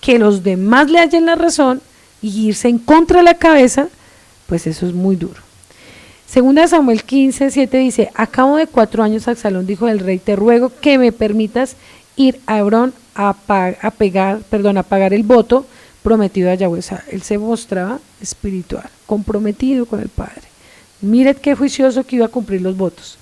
que los demás le hallen la razón y irse en contra de la cabeza, pues eso es muy duro. Segunda Samuel 15:7 dice, a cabo de 4 años Absalón dijo al rey, te ruego que me permitas ir a Hebrón a pagar el voto prometido a Yahweh. O sea, él se mostraba espiritual, comprometido con el Padre. Miren qué juicioso que iba a cumplir los votos.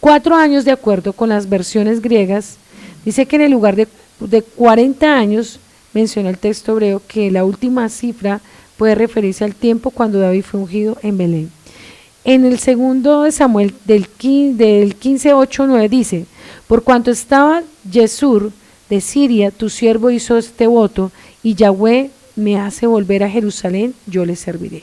4 años, de acuerdo con las versiones griegas, dice que en el lugar de 40 años, menciona el texto hebreo que la última cifra puede referirse al tiempo cuando David fue ungido en Belén. En el segundo de Samuel del 15:8-9 dice, por cuanto estaba Jesur de Siria, tu siervo hizo este voto, y Yahweh me hace volver a Jerusalén, yo le serviré.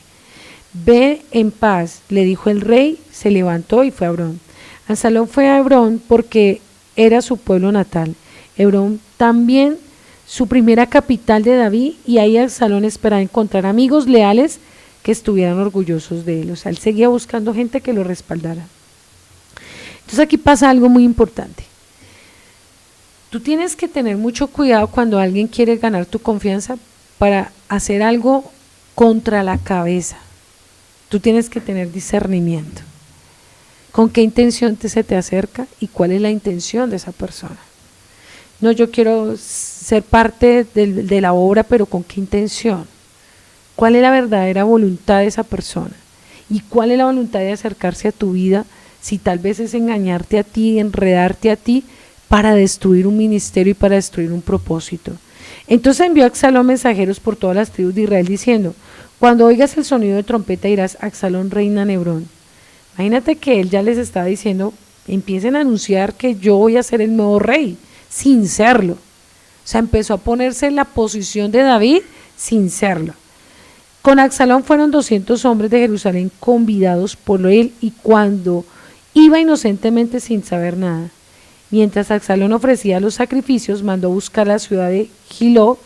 Ve en paz, le dijo el rey, se levantó y fue a Hebrón. Absalón fue a Hebrón porque era su pueblo natal. Hebrón también su primera capital de David, y ahí Absalón esperaba encontrar amigos leales que estuvieran orgullosos de él. O sea, él seguía buscando gente que lo respaldara. Entonces aquí pasa algo muy importante. Tú tienes que tener mucho cuidado cuando alguien quiere ganar tu confianza para hacer algo contra la cabeza. Tú tienes que tener discernimiento. ¿Con qué intención se te acerca y cuál es la intención de esa persona? No, yo quiero ser parte de la obra, pero ¿con qué intención? ¿Cuál es la verdadera voluntad de esa persona? ¿Y cuál es la voluntad de acercarse a tu vida? Si tal vez es engañarte a ti, enredarte a ti, para destruir un ministerio y para destruir un propósito. Entonces envió a Absalón mensajeros por todas las tribus de Israel diciendo: cuando oigas el sonido de trompeta dirás: Absalón reina en Hebrón. Imagínate que él ya les estaba diciendo: empiecen a anunciar que yo voy a ser el nuevo rey, sin serlo. O sea, empezó a ponerse en la posición de David sin serlo. Con Absalón fueron 200 hombres de Jerusalén convidados por él, y cuando iba inocentemente sin saber nada, mientras Absalón ofrecía los sacrificios, mandó buscar la ciudad de Gilo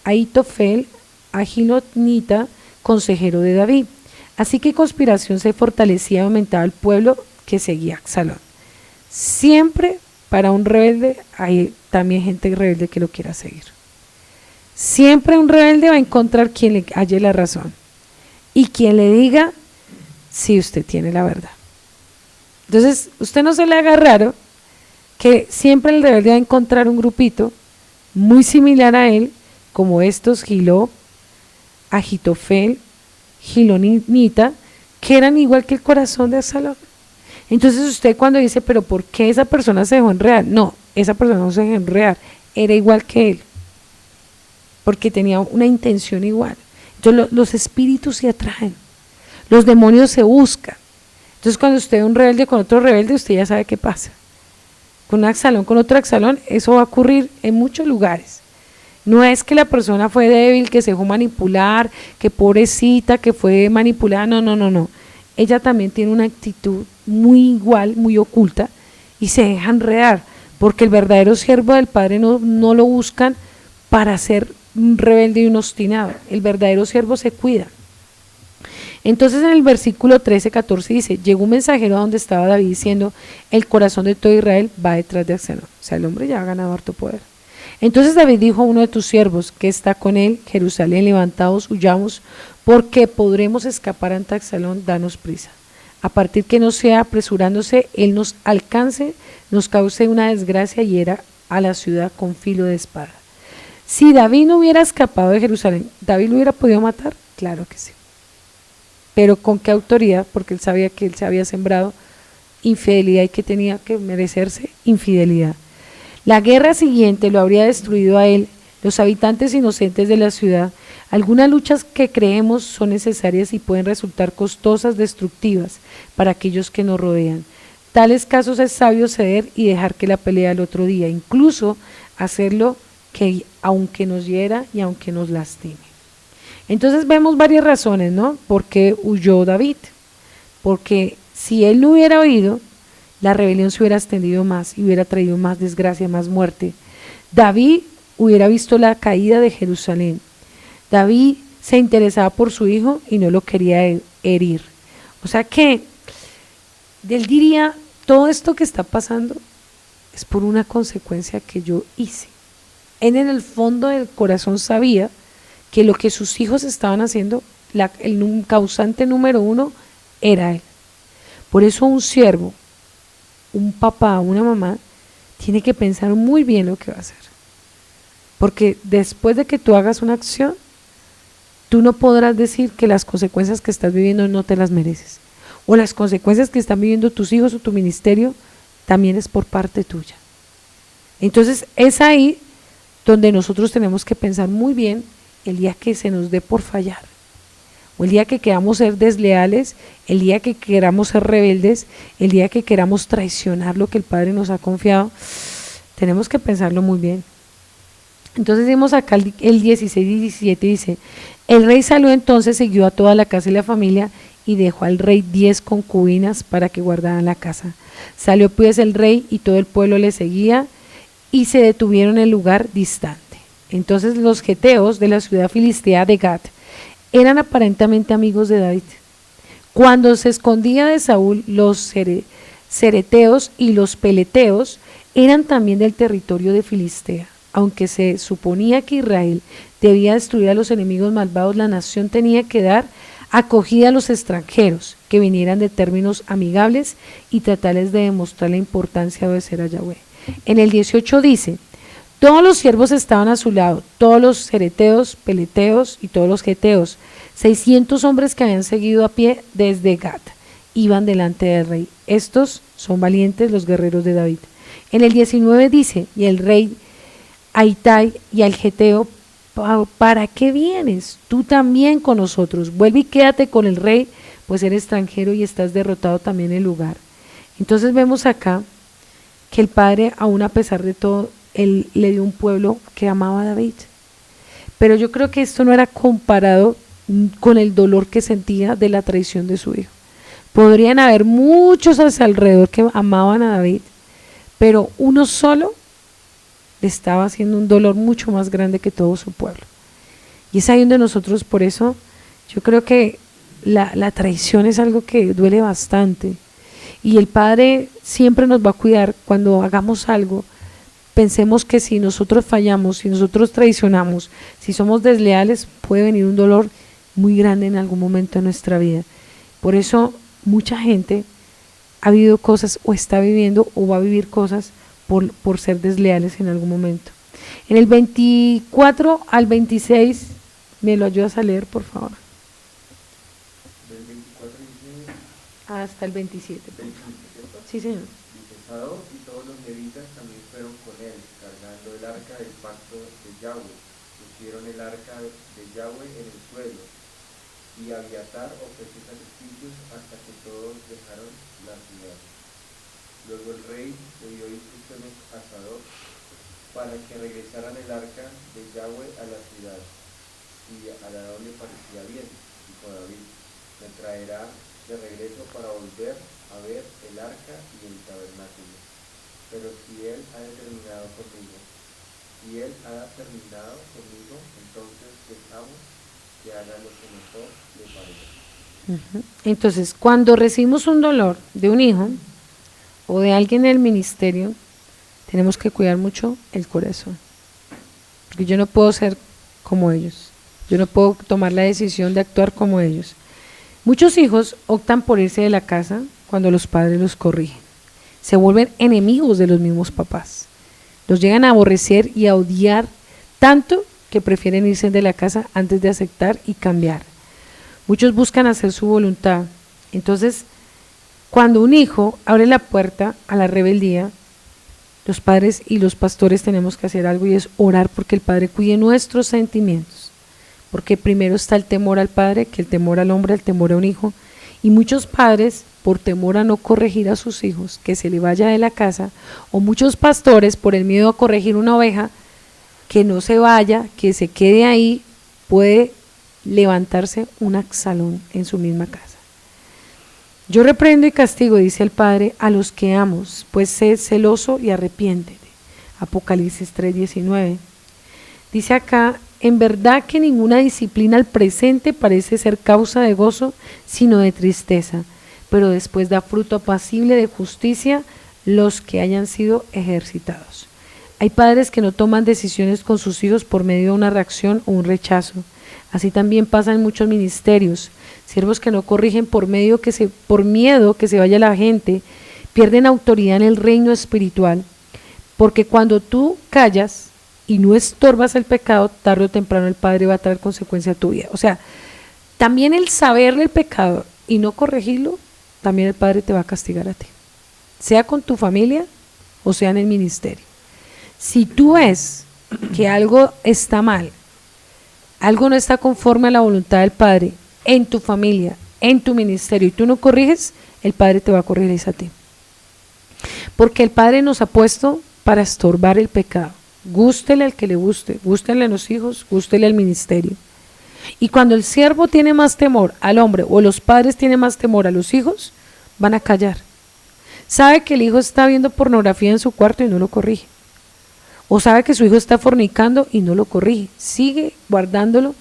a Ahitofel, a Gilonita, consejero de David. Así que conspiración se fortalecía y aumentaba el pueblo que seguía a Absalón. Siempre para un rebelde hay también gente rebelde que lo quiera seguir. Siempre un rebelde va a encontrar quien le halle la razón y quien le diga si usted tiene la verdad. Entonces, usted no se le haga raro que siempre el rebelde va a encontrar un grupito muy similar a él, como estos Gilo, Ahitofel, Gilonita, que eran igual que el corazón de Absalón. Entonces usted cuando dice: pero ¿por qué esa persona se dejó enredar? No, esa persona no se dejó enredar, era igual que él, porque tenía una intención igual. Entonces los espíritus se atraen, los demonios se buscan. Entonces cuando usted es un rebelde con otro rebelde, usted ya sabe qué pasa. Con un Absalón con otro Absalón, eso va a ocurrir en muchos lugares. No es que la persona fue débil, que se dejó manipular, que pobrecita, que fue manipulada, no. Ella también tiene una actitud muy igual, muy oculta, y se deja enredar, porque el verdadero siervo del Padre no lo buscan para ser un rebelde y un obstinado. El verdadero siervo se cuida. Entonces en el versículo 13-14 dice: llegó un mensajero a donde estaba David diciendo: el corazón de todo Israel va detrás de Absalón. O sea, el hombre ya ha ganado harto poder. Entonces David dijo a uno de tus siervos que está con él: Jerusalén, levantaos, huyamos, porque podremos escapar ante Absalón, danos prisa. A partir que no sea apresurándose, él nos alcance, nos cause una desgracia y hiera a la ciudad con filo de espada. Si David no hubiera escapado de Jerusalén, ¿David lo hubiera podido matar? Claro que sí. Pero ¿con qué autoridad? Porque él sabía que él se había sembrado infidelidad y que tenía que merecerse infidelidad. La guerra siguiente lo habría destruido a él, los habitantes inocentes de la ciudad. Algunas luchas que creemos son necesarias y pueden resultar costosas, destructivas para aquellos que nos rodean. Tales casos es sabio ceder y dejar que la pelea el otro día, incluso hacerlo que aunque nos hiera y aunque nos lastime. Entonces vemos varias razones, ¿no? ¿Por qué huyó David? Porque si él no hubiera oído, la rebelión se hubiera extendido más y hubiera traído más desgracia, más muerte. David hubiera visto la caída de Jerusalén. David se interesaba por su hijo y no lo quería herir. O sea que él diría: todo esto que está pasando es por una consecuencia que yo hice. Él en el fondo del corazón sabía que lo que sus hijos estaban haciendo, el causante número uno era él. Por eso un siervo, un papá, una mamá, tiene que pensar muy bien lo que va a hacer. Porque después de que tú hagas una acción, tú no podrás decir que las consecuencias que estás viviendo no te las mereces. O las consecuencias que están viviendo tus hijos o tu ministerio también es por parte tuya. Entonces es ahí donde nosotros tenemos que pensar muy bien el día que se nos dé por fallar, o el día que queramos ser desleales, el día que queramos ser rebeldes, el día que queramos traicionar lo que el Padre nos ha confiado. Tenemos que pensarlo muy bien. Entonces vemos acá el 16 y 17 dice: el rey salió entonces, siguió a toda la casa y la familia y dejó al rey 10 concubinas para que guardaran la casa. Salió pues el rey y todo el pueblo le seguía y se detuvieron en el lugar distante. Entonces los geteos de la ciudad filistea de Gat eran aparentemente amigos de David. Cuando se escondía de Saúl, los cereteos y los peleteos eran también del territorio de Filistea. Aunque se suponía que Israel debía destruir a los enemigos malvados, la nación tenía que dar acogida a los extranjeros que vinieran de términos amigables y tratarles de demostrar la importancia de obedecer a Yahweh. En el 18 dice: todos los siervos estaban a su lado, todos los cereteos, peleteos y todos los geteos, 600 hombres que habían seguido a pie desde Gat, iban delante del rey. Estos son valientes, los guerreros de David. En el 19 dice, y el rey Aitai y al Geteo, ¿para qué vienes? Tú también con nosotros, vuelve y quédate con el rey, pues eres extranjero y estás derrotado también en el lugar. Entonces vemos acá que el padre, aún a pesar de todo, él le dio un pueblo que amaba a David. Pero yo creo que esto no era comparado con el dolor que sentía de la traición de su hijo. Podrían haber muchos a su alrededor que amaban a David, pero uno solo le estaba haciendo un dolor mucho más grande que todo su pueblo. Y es ahí donde nosotros, por eso, yo creo que la traición es algo que duele bastante. Y el Padre siempre nos va a cuidar cuando hagamos algo. Pensemos que si nosotros fallamos, si nosotros traicionamos, si somos desleales, puede venir un dolor muy grande en algún momento de nuestra vida. Por eso mucha gente ha vivido cosas o está viviendo o va a vivir cosas por ser desleales en algún momento. En el 24 al 26, ¿me lo ayudas a leer, por favor? Del 24 dice, Hasta el 27. 25, ¿cierto? Sí, señor. Dice, Sadoc y todos los levitas también fueron con él, cargando el arca del pacto de Yahweh. Pusieron el arca de Yahweh en el suelo, y Abiatar ofreció sacrificios hasta que todos dejaron la ciudad. Luego el rey le dio instrucciones a Sadoc para que regresaran el arca de Yahweh a la ciudad. Si a Aarón le parecía bien, dijo David, me traerá de regreso para volver a ver el arca y el tabernáculo. Pero si él ha terminado conmigo, entonces dejamos que haga lo que mejor le parezca. Entonces, cuando recibimos un dolor de un hijo o de alguien en el ministerio, tenemos que cuidar mucho el corazón. Porque yo no puedo ser como ellos. Yo no puedo tomar la decisión de actuar como ellos. Muchos hijos optan por irse de la casa cuando los padres los corrigen. Se vuelven enemigos de los mismos papás. Los llegan a aborrecer y a odiar tanto que prefieren irse de la casa antes de aceptar y cambiar. Muchos buscan hacer su voluntad. Entonces, cuando un hijo abre la puerta a la rebeldía, los padres y los pastores tenemos que hacer algo, y es orar porque el Padre cuide nuestros sentimientos. Porque primero está el temor al padre, que el temor al hombre, el temor a un hijo. Y muchos padres, por temor a no corregir a sus hijos, que se le vaya de la casa, o muchos pastores, por el miedo a corregir una oveja, que no se vaya, que se quede ahí, puede levantarse un Absalón en su misma casa. Yo reprendo y castigo, dice el Padre, a los que amo, pues sé celoso y arrepiéntete. Apocalipsis 3:19. Dice acá, en verdad que ninguna disciplina al presente parece ser causa de gozo, sino de tristeza, pero después da fruto apacible de justicia los que hayan sido ejercitados. Hay padres que no toman decisiones con sus hijos por medio de una reacción o un rechazo. Así también pasa en muchos ministerios. Siervos que no corrigen por miedo que se vaya la gente, pierden autoridad en el reino espiritual, porque cuando tú callas y no estorbas el pecado, tarde o temprano el Padre va a traer consecuencia a tu vida. O sea, también el saber el pecado y no corregirlo, también el Padre te va a castigar a ti, sea con tu familia o sea en el ministerio. Si tú ves que algo está mal, algo no está conforme a la voluntad del Padre en tu familia, en tu ministerio, y tú no corriges, el Padre te va a corregir a ti. Porque el Padre nos ha puesto para estorbar el pecado. Gústele al que le guste, gústele a los hijos, gústele al ministerio. Y cuando el siervo tiene más temor al hombre o los padres tienen más temor a los hijos, van a callar. Sabe que el hijo está viendo pornografía en su cuarto y no lo corrige. O sabe que su hijo está fornicando y no lo corrige. Sigue guardándolo,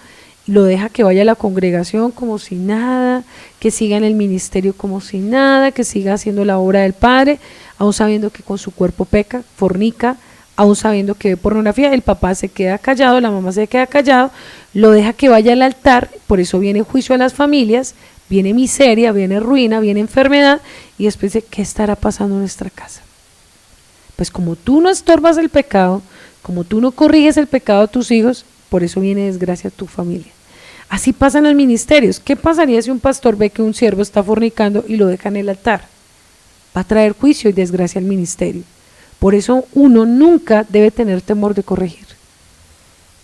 lo deja que vaya a la congregación como si nada, que siga en el ministerio como si nada, que siga haciendo la obra del Padre, aún sabiendo que con su cuerpo peca, fornica, aún sabiendo que ve pornografía. El papá se queda callado, la mamá se queda callado, lo deja que vaya al altar. Por eso viene juicio a las familias, viene miseria, viene ruina, viene enfermedad, y después de ¿qué estará pasando en nuestra casa? Pues como tú no estorbas el pecado, como tú no corriges el pecado de tus hijos, por eso viene desgracia a tu familia. Así pasan los ministerios. ¿Qué pasaría si un pastor ve que un siervo está fornicando y lo deja en el altar? Va a traer juicio y desgracia al ministerio. Por eso uno nunca debe tener temor de corregir.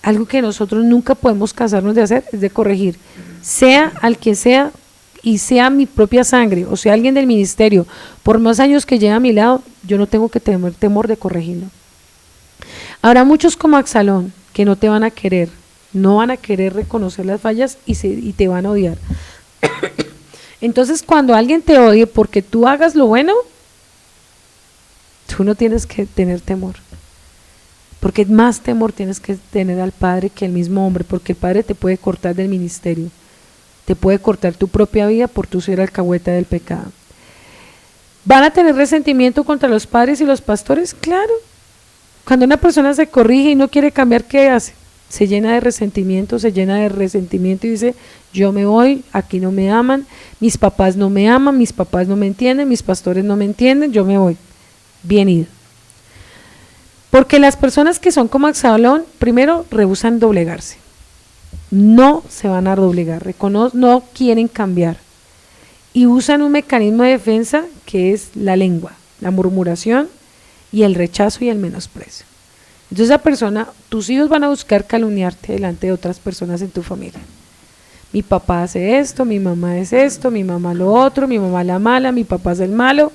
Algo que nosotros nunca podemos cansarnos de hacer es de corregir, sea al que sea, y sea mi propia sangre, o sea alguien del ministerio, por más años que lleve a mi lado, yo no tengo que tener temor de corregirlo. Habrá muchos como Absalón que no te van a querer, no van a querer reconocer las fallas y te van a odiar. Entonces, cuando alguien te odie porque tú hagas lo bueno, tú no tienes que tener temor, porque más temor tienes que tener al Padre que al mismo hombre, porque el Padre te puede cortar del ministerio, te puede cortar tu propia vida por tu ser alcahueta del pecado. ¿Van a tener resentimiento contra los padres y los pastores? Claro. Cuando una persona se corrige y no quiere cambiar, ¿qué hace? Se llena de resentimiento y dice, yo me voy, aquí no me aman, mis papás no me aman, mis papás no me entienden, mis pastores no me entienden, yo me voy. Bien ido. Porque las personas que son como Absalón, primero rehúsan doblegarse. No se van a doblegar, no quieren cambiar y usan un mecanismo de defensa que es la lengua, la murmuración y el rechazo y el menosprecio. Entonces esa persona, tus hijos van a buscar calumniarte delante de otras personas en tu familia. Mi papá hace esto, mi mamá es esto, mi mamá lo otro, mi mamá la mala, mi papá es el malo,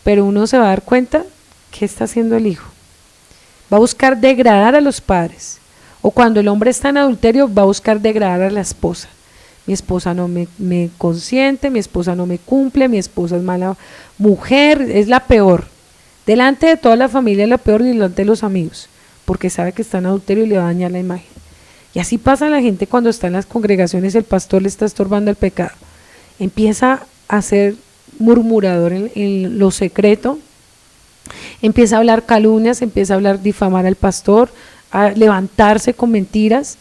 pero uno se va a dar cuenta qué está haciendo el hijo. Va a buscar degradar a los padres. O cuando el hombre está en adulterio, va a buscar degradar a la esposa. Mi esposa no me consiente, mi esposa no me cumple, mi esposa es mala mujer, es la peor. Delante de toda la familia es la peor y delante de los amigos, porque sabe que está en adulterio y le va a dañar la imagen. Y así pasa la gente cuando está en las congregaciones, el pastor le está estorbando el pecado. Empieza a ser murmurador en lo secreto, empieza a hablar calumnias, empieza a hablar difamar al pastor, a levantarse con mentiras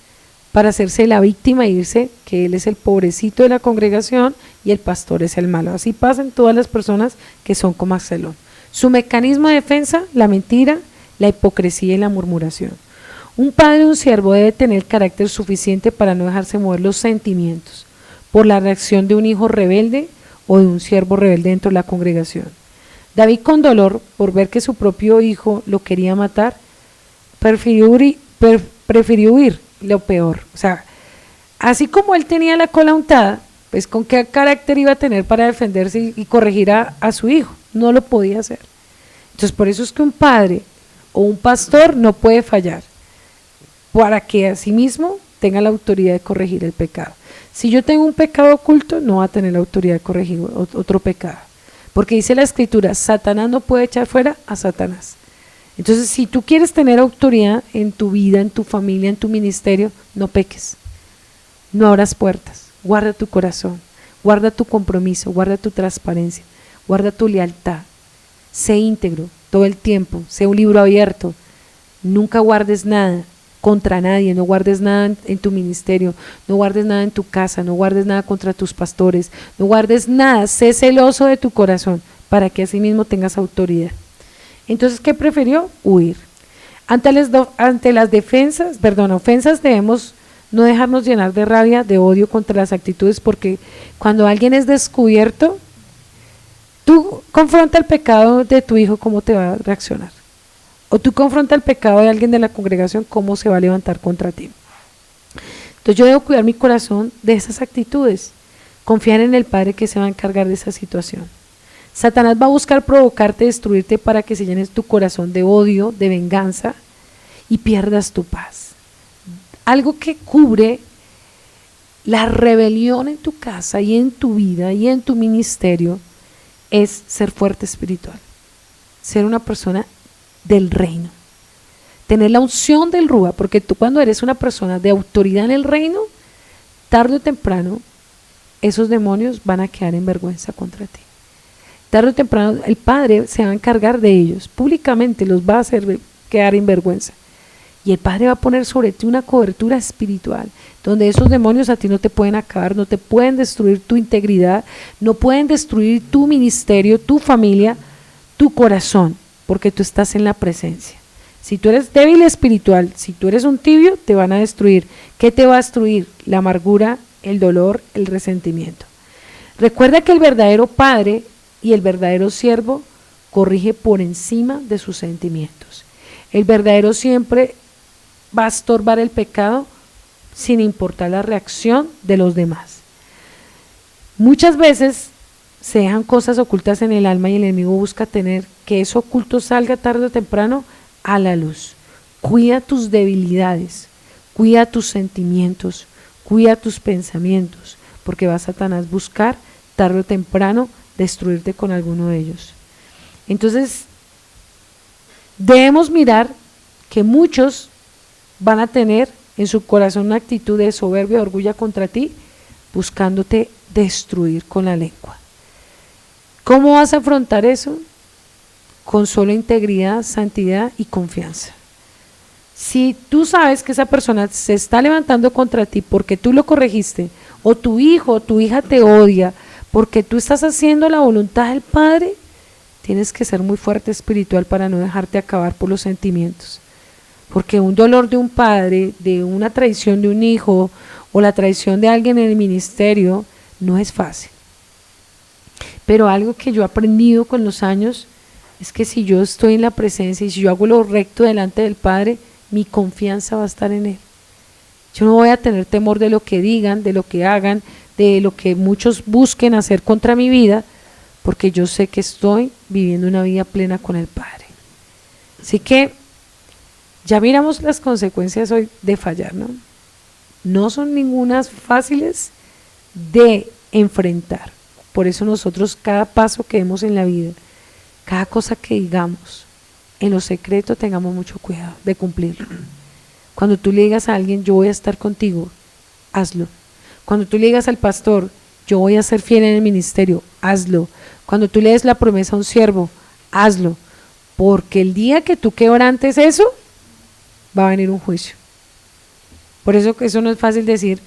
para hacerse la víctima y irse que él es el pobrecito de la congregación y el pastor es el malo. Así pasan todas las personas que son como Absalón. Su mecanismo de defensa, la mentira, la hipocresía y la murmuración. Un padre o un siervo debe tener carácter suficiente para no dejarse mover los sentimientos por la reacción de un hijo rebelde o de un siervo rebelde dentro de la congregación. David, con dolor por ver que su propio hijo lo quería matar, prefirió huir lo peor. O sea, así como él tenía la cola untada, pues con qué carácter iba a tener para defenderse y corregir a su hijo. No lo podía hacer. Entonces por eso es que un padre o un pastor no puede fallar, para que a sí mismo tenga la autoridad de corregir el pecado. Si yo tengo un pecado oculto, no va a tener la autoridad de corregir otro pecado, porque dice la escritura, Satanás no puede echar fuera a Satanás. Entonces, si tú quieres tener autoridad en tu vida, en tu familia, en tu ministerio, no peques, no abras puertas, guarda tu corazón, guarda tu compromiso, guarda tu transparencia, guarda tu lealtad, sé íntegro todo el tiempo, sé un libro abierto, nunca guardes nada contra nadie, no guardes nada en tu ministerio, no guardes nada en tu casa, no guardes nada contra tus pastores, no guardes nada, sé celoso de tu corazón para que así mismo tengas autoridad. Entonces, ¿qué prefirió? Huir. Ante las ofensas debemos no dejarnos llenar de rabia, de odio contra las actitudes, porque cuando alguien es descubierto, tú confronta el pecado de tu hijo, ¿cómo te va a reaccionar? O tú confronta el pecado de alguien de la congregación, ¿cómo se va a levantar contra ti? Entonces yo debo cuidar mi corazón de esas actitudes, confiar en el Padre que se va a encargar de esa situación. Satanás va a buscar provocarte, destruirte para que se llenes tu corazón de odio, de venganza y pierdas tu paz. Algo que cubre la rebelión en tu casa y en tu vida y en tu ministerio es ser fuerte espiritual, ser una persona del reino, tener la unción del Rúa, porque tú cuando eres una persona de autoridad en el reino, tarde o temprano esos demonios van a quedar en vergüenza contra ti. Tarde o temprano el Padre se va a encargar de ellos, públicamente los va a hacer quedar en vergüenza. Y el Padre va a poner sobre ti una cobertura espiritual, donde esos demonios a ti no te pueden acabar, no te pueden destruir tu integridad, no pueden destruir tu ministerio, tu familia, tu corazón, porque tú estás en la presencia. Si tú eres débil espiritual, si tú eres un tibio, te van a destruir. ¿Qué te va a destruir? La amargura, el dolor, el resentimiento. Recuerda que el verdadero padre y el verdadero siervo corrige por encima de sus sentimientos. El verdadero siempre va a estorbar el pecado sin importar la reacción de los demás. Muchas veces se dejan cosas ocultas en el alma y el enemigo busca tener que eso oculto salga tarde o temprano a la luz. Cuida tus debilidades, cuida tus sentimientos, cuida tus pensamientos, porque va Satanás buscar tarde o temprano destruirte con alguno de ellos. Entonces, debemos mirar que muchos van a tener en su corazón una actitud de soberbia, de orgullo contra ti, buscándote destruir con la lengua. ¿Cómo vas a afrontar eso? Con solo integridad, santidad y confianza. Si tú sabes que esa persona se está levantando contra ti porque tú lo corregiste, o tu hijo o tu hija te odia porque tú estás haciendo la voluntad del Padre, tienes que ser muy fuerte espiritual para no dejarte acabar por los sentimientos. Porque un dolor de un padre, de una traición de un hijo o la traición de alguien en el ministerio no es fácil. Pero algo que yo he aprendido con los años es que si yo estoy en la presencia y si yo hago lo recto delante del Padre, mi confianza va a estar en Él. Yo no voy a tener temor de lo que digan, de lo que hagan, de lo que muchos busquen hacer contra mi vida, porque yo sé que estoy viviendo una vida plena con el Padre. Así que ya miramos las consecuencias hoy de fallar, ¿no? No son ningunas fáciles de enfrentar. Por eso nosotros cada paso que demos en la vida, cada cosa que digamos, en lo secreto tengamos mucho cuidado de cumplirlo. Cuando tú le digas a alguien, yo voy a estar contigo, hazlo. Cuando tú le digas al pastor, yo voy a ser fiel en el ministerio, hazlo. Cuando tú le des la promesa a un siervo, hazlo. Porque el día que tú quebrantes eso, va a venir un juicio. Por eso que eso no es fácil decir,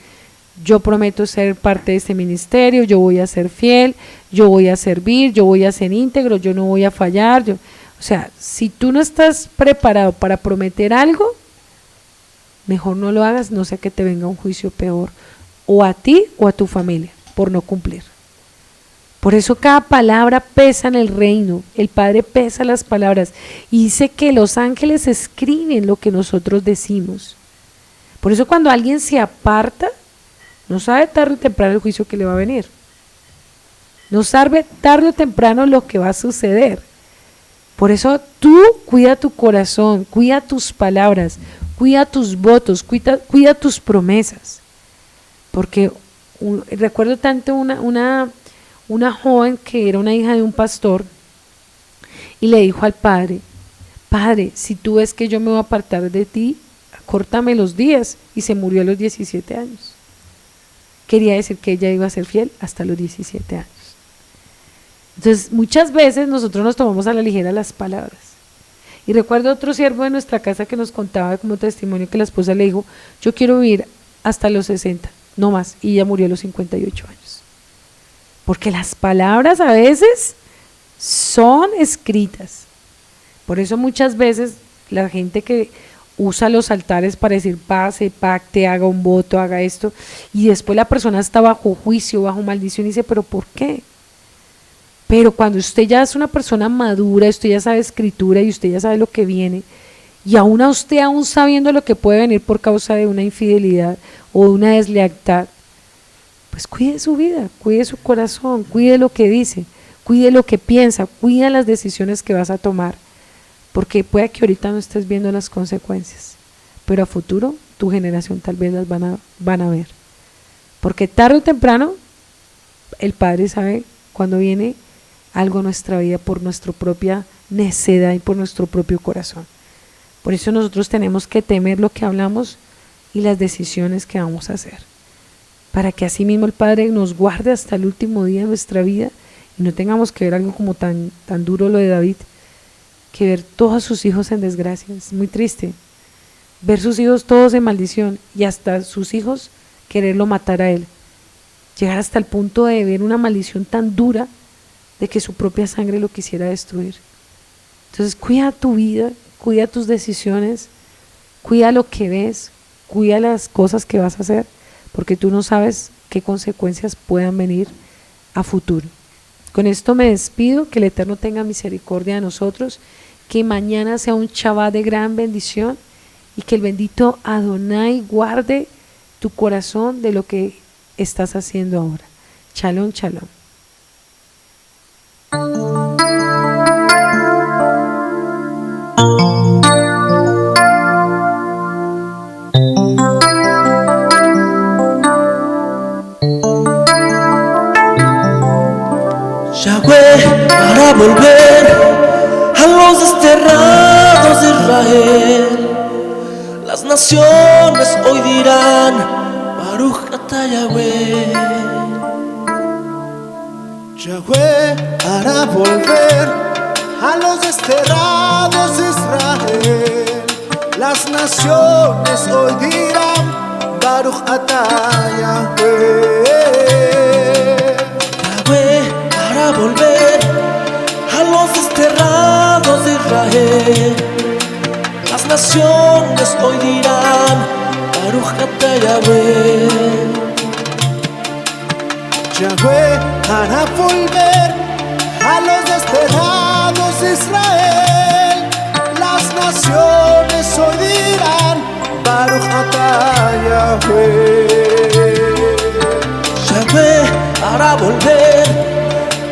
yo prometo ser parte de este ministerio, yo voy a ser fiel, yo voy a servir, yo voy a ser íntegro, yo no voy a fallar. O sea, si tú no estás preparado para prometer algo, mejor no lo hagas, no sea que te venga un juicio peor, o a ti o a tu familia, por no cumplir. Por eso cada palabra pesa en el reino, el Padre pesa las palabras y dice que los ángeles escriben lo que nosotros decimos. Por eso cuando alguien se aparta, no sabe tarde o temprano el juicio que le va a venir. No sabe tarde o temprano lo que va a suceder. Por eso tú cuida tu corazón, cuida tus palabras, cuida tus votos, cuida tus promesas. Porque recuerdo tanto una joven que era una hija de un pastor y le dijo al padre, Padre, si tú ves que yo me voy a apartar de ti, córtame los días, y se murió a los 17 años. Quería decir que ella iba a ser fiel hasta los 17 años. Entonces muchas veces nosotros nos tomamos a la ligera las palabras. Y recuerdo otro siervo de nuestra casa que nos contaba como testimonio que la esposa le dijo, yo quiero vivir hasta los 60, no más, y ella murió a los 58 años. Porque las palabras a veces son escritas. Por eso muchas veces la gente que usa los altares para decir pase, pacte, haga un voto, haga esto, y después la persona está bajo juicio, bajo maldición y dice, pero ¿por qué? Pero cuando usted ya es una persona madura, usted ya sabe escritura y usted ya sabe lo que viene, y aún a usted, aún sabiendo lo que puede venir por causa de una infidelidad o de una deslealtad, pues cuide su vida, cuide su corazón, cuide lo que dice, cuide lo que piensa, cuide las decisiones que vas a tomar, porque puede que ahorita no estés viendo las consecuencias, pero a futuro tu generación tal vez las van a ver, porque tarde o temprano el Padre sabe cuando viene algo a nuestra vida por nuestra propia necedad y por nuestro propio corazón. Por eso nosotros tenemos que temer lo que hablamos y las decisiones que vamos a hacer, para que así mismo el Padre nos guarde hasta el último día de nuestra vida y no tengamos que ver algo como tan duro lo de David, que ver todos sus hijos en desgracia. Es muy triste ver sus hijos todos en maldición y hasta sus hijos quererlo matar a él, llegar hasta el punto de ver una maldición tan dura de que su propia sangre lo quisiera destruir. Entonces cuida tu vida, cuida tus decisiones, cuida lo que ves, cuida las cosas que vas a hacer, porque tú no sabes qué consecuencias puedan venir a futuro. Con esto me despido, que el Eterno tenga misericordia de nosotros, que mañana sea un Shabbat de gran bendición y que el bendito Adonai guarde tu corazón de lo que estás haciendo ahora. Shalom, shalom. Yahweh para volver a los desterrados de Israel. Las naciones hoy dirán Baruch atah Yahweh. Yahweh hará volver a los desterrados de Israel. Las naciones hoy dirán Baruch atah Yahweh. Yahweh hará volver a los desterrados de Israel. Las naciones hoy dirán Baruch atah Yahweh. Yahweh hará volver a los desterrados de Israel. Las naciones hoy dirán Baruch atah Yahweh. Yahweh hará volver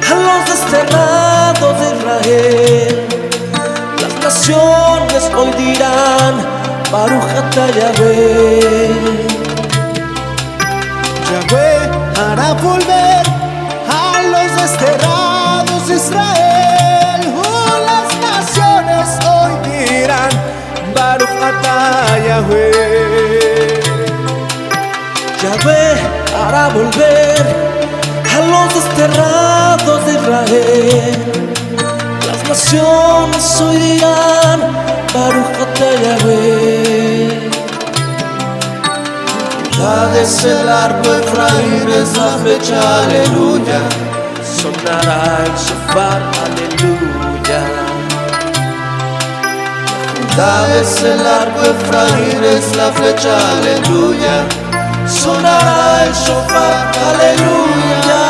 a los desterrados de Israel. Las naciones hoy dirán Baruch atah Yahweh. Yahweh hará volver a los desterrados de Israel. Las naciones hoy dirán Baruch atah Yahweh. Yahweh hará volver a los desterrados de Israel. Las naciones hoy dirán Baruch atah Yahweh. Judá es el arco, Efraín es la flecha, aleluya. Sonará el shofar, aleluya. Judá es el arco, Efraín es la flecha, aleluya. Sonará el shofar, aleluya.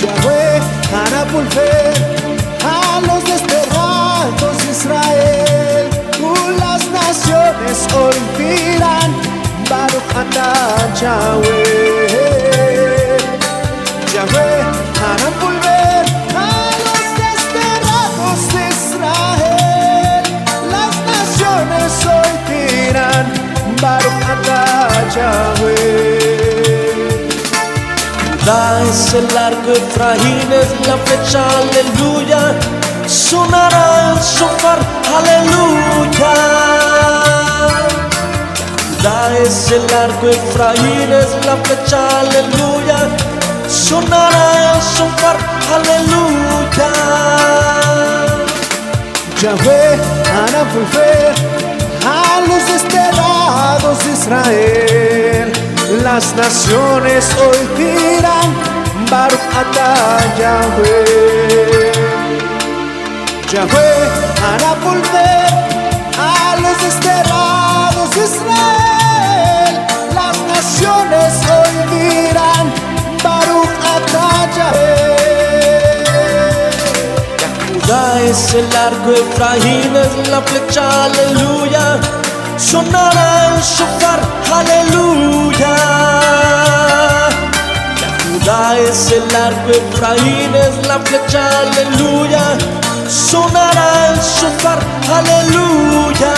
Yahweh hará volver a los desterrados de Israel. Las naciones hoy dirán Baruch atah Yahweh. Yahweh hará volver a los desterrados de Israel. Las naciones hoy dirán Baruch atah Yahweh. Judá es el arco, Efraín es la flecha, aleluya. Sonará el shofar, aleluya. Judá es el arco, Efraín es la flecha, aleluya. Sonará el shofar, aleluya. Yahweh hará volver a los desterrados de Israel. Las naciones hoy dirán Baruch atah Yahweh. Yahweh hará volver a los desterrados de Israel. Las naciones hoy dirán Baruch atah Yahweh. Judá es el arco, Efraín es la flecha, aleluya. Sonará el shofar, aleluya. Judá es el arco, Efraín es la flecha, aleluya. Sonará el shofar, aleluya.